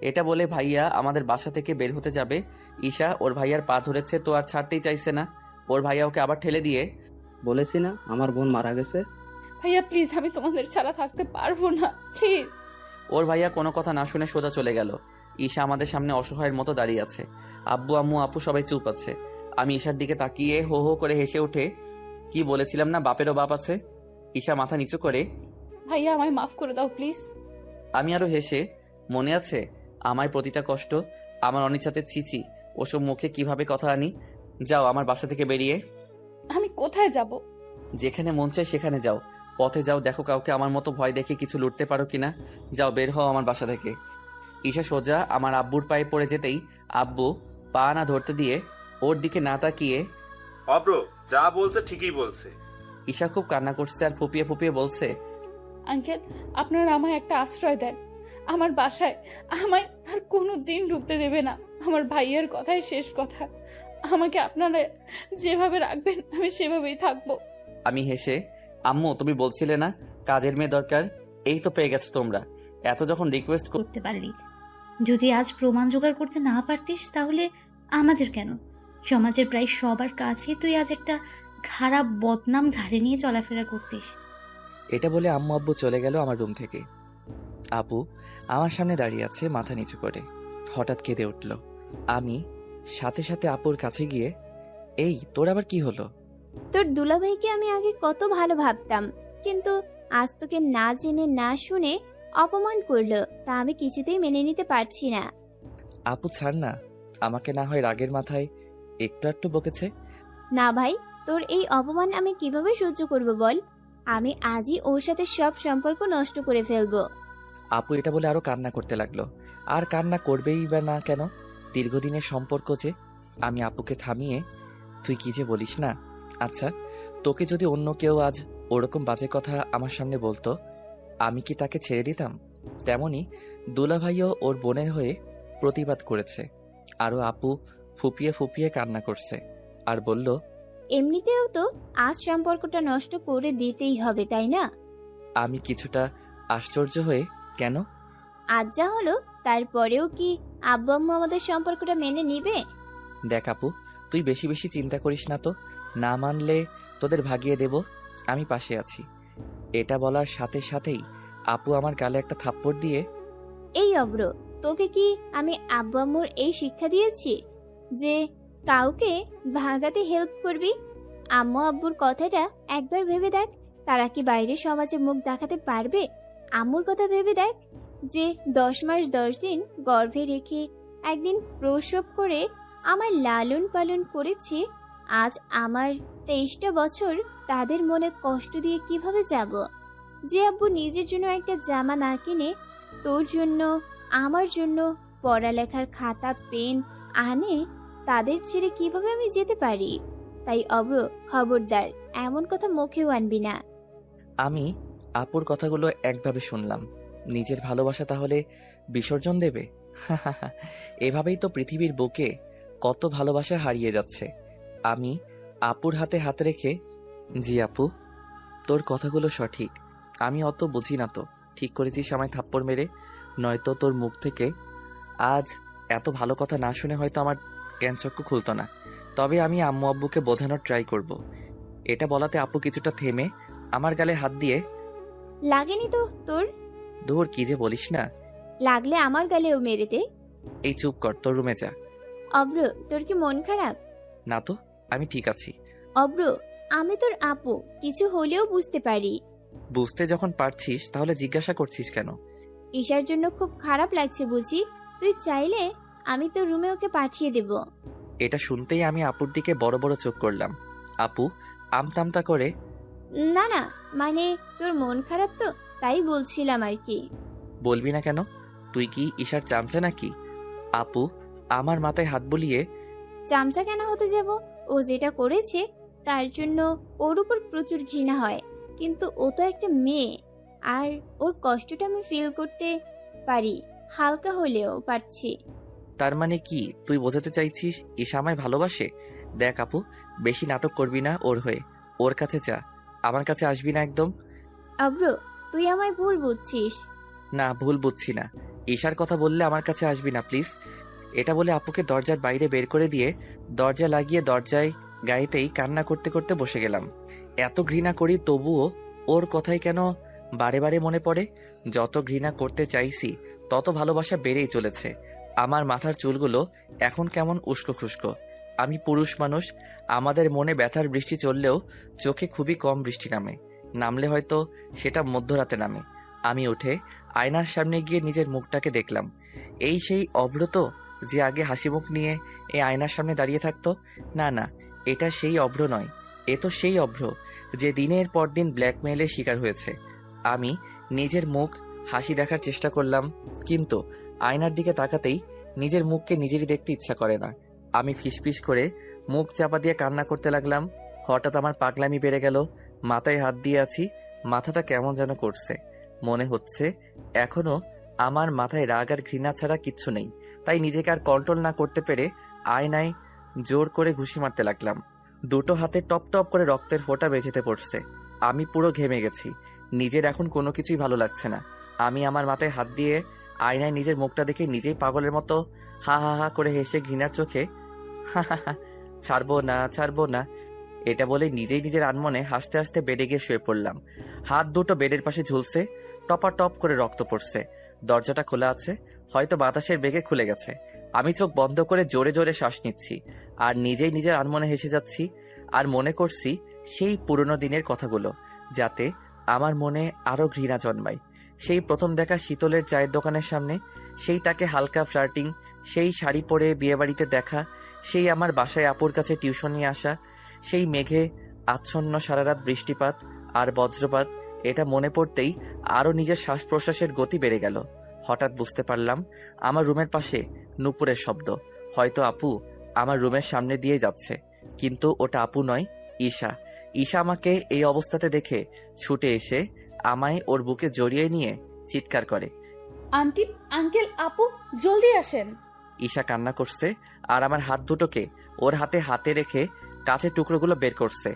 এটা বলে ভাইয়া আমাদের বাসা থেকে বের হতে যাবে। ঈশা ওর ভাইয়ার পা ধরেছে তো আর ছাড়তেই চাইছে না। ওর ভাইয়া ওকে আবার ঠেলে দিয়ে, বলেছি না আমার বোন মারা গেছে। ভাইয়া প্লিজ, আমি তোমাদের ছাড়া থাকতে পারবো না, প্লিজ। ওর ভাইয়া কোনো কথা না শুনে সোজা চলে গেল। ঈশা আমাদের সামনে অসহায়ের মতো দাঁড়িয়ে আছে। আব্বু আম্মু আপু সবাই চুপ আছে। আমি ঈশার দিকে তাকিয়ে হো হো করে হেসে উঠে, কি বলেছিলাম না বাপেরও বাপ আছে। ঈশা মাথা নিচু করে, ভাইয়া আমায় মাফ করে দাও প্লিজ। আমি আরো হেসে, মনে আছে আমায় প্রতিটা কষ্ট, আমার অনিচ্ছাতে ছিচি ওসব মুখে কিভাবে কথা আনি। যাও আমার বাসা থেকে বেরিয়ে। আমি কোথায় যাব? যেখানে মন চায় সেখানে যাও। পথে যাও, দেখো কাউকে আমার মতো ভয় দেখে কিছু লুটতে পারো কিনা। যাও, বের হও আমার বাসা থেকে। ঈশা সোজা আমার আব্বুর পায়ে পড়ে যেতেই আব্বু পা না ধরতে দিয়ে ওর দিকে না তাকিয়ে, অব্র যা বলছে ঠিকই বলছে। ঈশা খুব কান্না করছে আর ফুপিয়ে ফুপিয়ে বলছে, আঙ্কেল, আপনারা আমায় একটা আশ্রয় দেন। আমার বাসায় আমায় আর কোনো দিন ঢুকতে দেবে না। আমার ভাইয়ের কথাই শেষ কথা। আমাকে আপনারা যেভাবে রাখবেন আমি সেভাবেই থাকবো। আমি হেসে, আম্মু তুমি বলছিলে না কাজের মেয়ে দরকার, এই তো পেয়ে গেছো তোমরা। এত যখন রিকোয়েস্ট করতে পারলি, যদি আজ প্রমাণ জোগাড় করতে না পারতিস তাহলে আমাদের কেন, সমাজের প্রায় সবার কাছে তুই আজ একটা খারাপ বদনাম ঘাড়ে নিয়ে চলাফেরা করতিস। এটা বলে আম্মু আব্বু চলে গেল আমার রুম থেকে। আপু আমার সামনে দাঁড়িয়ে আছে মাথা নিচু করে, হঠাৎ কেঁদে উঠল। আমি সাথে সাথে আপুর কাছে গিয়ে, এই তোর আবার কি হলো? তোর দুলাভাইকে আমি আগে কত ভালো ভাবতাম, কিন্তু আজ তোকে না জেনে না শুনে অপমান করলো, তা আমি কিছুতেই মেনে নিতে পারছি না। আপু ছাড় না, আমাকে না হয় রাগের মাথায় একটু একটু বকেছে। না ভাই, তোর এই অপমান আমি কিভাবে সহ্য করব বল? আমি আজই ওর সাথে সব সম্পর্ক নষ্ট করে ফেলবো। আপু এটা বলে আরো কান্না করতে লাগলো। আর কান্না করবেই বা না কেন, দীর্ঘদিনের সম্পর্ক যে। আমি আপুকে থামিয়ে, তুই কি যে বলিস না। আচ্ছা, তোকে যদি অন্য কেউ আজ ওরকম বাজে কথা আমার সামনে বলতো, আমি কি তাকে ছেড়ে দিতাম? তেমনি দুলাভাইও ওর বোনের হয়ে প্রতিবাদ করেছে। আরও আপু ফুপিয়ে ফুপিয়ে কান্না করছে আর বলল, এমনিতেও তো আজ সম্পর্কটা নষ্ট করে দিতেই হবে, তাই না? আমি কিছুটা আশ্চর্য হয়ে, কেন? আজ যা হলো তারপরেও কি আব্বু আম্মু আমাদের সম্পর্কটা মেনে নিবে? দেখ আপু, তুই বেশি বেশি চিন্তা করিস না তো, না মানলে তোদের ভাগিয়ে দেব, আমি পাশে আছি। এটা বলার সাথে সাথেই আপু আমার গালে একটা থাপ্পড় দিয়ে, এই অব্র, তোকে কি আমি আব্বু আম্মুর এই শিক্ষা দিয়েছি যে কাউকে ভাগাতে হেল্প করবি? আম্মু আব্বুর কথাটা একবার ভেবে দেখ, তারা কি বাইরে সমাজে মুখ দেখাতে পারবে? আম্মুর কথা ভেবে দেখ, যে 10 মাস 10 দিন গর্ভে রেখে একদিন প্রসব করে আমার লালন পালন করেছে। আজ আমার 23টা বছর তাদের মনে কষ্ট দিয়ে কিভাবে যাব? যে আব্বু নিজের জন্য একটা জামা না কিনে তোর জন্য আমার জন্য পড়ালেখার খাতা পেন আনে, তাদের ছেড়ে কিভাবে আমি যেতে পারি? তাই অব্র, খবরদার এমন কথা মুখেও আনবি না। আমি আপুর কথাগুলো একভাবে শুনলাম। নিজের ভালোবাসা তাহলে বিসর্জন দেবে? এভাবেই তো পৃথিবীর বুকে কত ভালোবাসা হারিয়ে যাচ্ছে। আমি আপুর হাতে হাত রেখে, জি আপু, তোর কথাগুলো সঠিক। আমি অত বুঝি না তো, ঠিক করেছিস আমায় থাপ্পড় মেরে, নয়তো তোর মুখ থেকে আজ এত ভালো কথা না শুনে হয়তো আমার জ্ঞানচক্ষু খুলতো না। তবে আমি আম্মু আব্বুকে বোঝানোর ট্রাই করব। এটা বলাতে আপু কিছুটা থেমে আমার গালে হাত দিয়ে, লাগেনি তো তোর? দূর, কি যে বলিস না। লাগলে আমার গালেও মেরে দে। এই চুপ কর, তোর রুমে যা। অব্র, তোর কি মন খারাপ? না তো, আমি ঠিক আছি। অব্র, আমি তোর আপু, কিছু হলেও বুঝতে পারি। বুঝতে যখন পারছিস তাহলে জিজ্ঞাসা করছিস কেন? ঈশার জন্য খুব খারাপ লাগছে বুঝি। তুই চাইলে আমি তোর রুমে ওকে পাঠিয়ে দেব। এটা শুনতেই আমি আপুর দিকে বড় বড় চোখ করলাম। আপু আমতামতা করে, না না, মানে তোর মন খারাপ তো, তাই বলছিলাম আর কি। বলবি না কেন? তুই কি ঈশার চামচা নাকি? আপু আমার মাথায় হাত বুলিয়ে, চামচা কেন হতে যাব? ও যেটা করেছে তার জন্য ওর উপর প্রচুর ঘৃণা হয়, কিন্তু ও তো একটা মেয়ে, আর ওর কষ্টটা আমি ফিল করতে পারি, হালকা হলেও পারছি। তার মানে কি তুই বোঝাতে চাইছিস ঈশা আমায় ভালোবাসে? দেখ আপু, বেশি নাটক করবি না ওর হয়ে। ওর কাছে যা, আমার কাছে আসবি না একদম। অব্র, তুই আমায় ভুল বুঝছিস। না, ভুল বুঝছি না। ঈশার কথা বললে আমার কাছে আসবি না প্লিজ। এটা বলে আপুকে দরজার বাইরে বের করে দিয়ে দরজা লাগিয়ে দরজায় গাইতেই কান্না করতে করতে বসে গেলাম। এত ঘৃণা করি তবুও ওর কথাই কেন বারে বারে মনে পড়ে। যত ঘৃণা করতে চাইছি তত ভালোবাসা বেড়েই চলেছে। আমার মাথার চুলগুলো এখন কেমন উস্কো খুস্কো। আমি পুরুষ মানুষ, আমাদের মনে ব্যথার বৃষ্টি চললেও চোখে খুবই কম বৃষ্টি নামলে হয়তো সেটা মধ্যরাতে নামে। আমি উঠে আয়নার সামনে গিয়ে নিজের মুখটাকে দেখলাম। এই সেই অভ্র তো, যে আগে হাসিমুখ নিয়ে এই আয়নার সামনে দাঁড়িয়ে থাকতো? না না, এটা সেই অভ্র নয়, এ তো সেই অভ্র যে দিনের পর দিন ব্ল্যাকমেইলের শিকার হয়েছে। আমি নিজের মুখ হাসি দেখার চেষ্টা করলাম, কিন্তু আয়নার দিকে তাকাতেই নিজের মুখকে নিজেরই দেখতে ইচ্ছা করে না। আমি ফিসফিস করে মুখ চাপা দিয়ে কান্না করতে লাগলাম। হঠাৎ আমার পাগলামি বেড়ে গেল। মাথায় হাত দিয়ে আছি, মাথাটা কেমন যেন করছে। মনে হচ্ছে এখনো আমার মাথায় রাগ আর ঘৃণা ছাড়া কিচ্ছু নেই। তাই নিজেকে আর কন্ট্রোল না করতে পেরে আয়নায় জোর করে ঘুষি মারতে লাগলাম। দুটো হাতে টপ টপ করে রক্তের ফোঁটা বেঁচেতে পড়ছে। আমি পুরো ঘেমে গেছি। নিজের এখন কোনো কিছুই ভালো লাগছে না। আমি আমার মাথায় হাত দিয়ে আয়নায় নিজের মুখটা দেখে নিজেই পাগলের মতো হা হা হা করে হেসে ঘৃণার চোখে হা হা হা ছাড়বো না এটা বলে নিজেই নিজের আনমনে হাসতে হাসতে বেডে গিয়ে শুয়ে পড়লাম। হাত দুটো বেডের পাশে ঝুলছে, টপা টপ করে রক্ত পড়ছে। দরজাটা খোলা আছে, হয়তো বাতাসের বেগে খুলে গেছে। আমি চোখ বন্ধ করে জোরে জোরে শ্বাস নিচ্ছি আর নিজেই নিজের আনমনে হেসে যাচ্ছি। আর মনে করছি সেই পুরনো দিনের কথাগুলো, যাতে আমার মনে আরো ঘৃণা জন্মায়। সেই প্রথম দেখা শীতলের চায়ের দোকানের সামনে, সেই তাকে হালকা ফ্লার্টিং, সেই শাড়ি পরে বিয়েবাড়িতে দেখা, সেই আমার বাসায় আপুর কাছে টিউশন নিয়ে আসা, সেই মেঘে আচ্ছন্ন সারারাত বৃষ্টিপাত আর বজ্রপাত। এটা মনে পড়তেই আরও নিজের শ্বাস প্রশ্বাসের গতি বেড়ে গেল। হঠাৎ বুঝতে পারলাম আমার রুমের পাশে নূপুরের শব্দ। হয়তো আপু আমার রুমের সামনে দিয়ে যাচ্ছে, কিন্তু ওটা আপু নয়, ঈশা। ঈশা আমাকে এই অবস্থাতে দেখে ছুটে এসে আমায় ওর বুকে জড়িয়ে নিয়ে চিৎকার করে, আন্টি, আঙ্কেল, আপু, জলদি আসেন। ঈশা কান্না করছে আর আমার হাত দুটোকে ওর হাতে রেখে কাঁচের টুকরোগুলো বের করছে।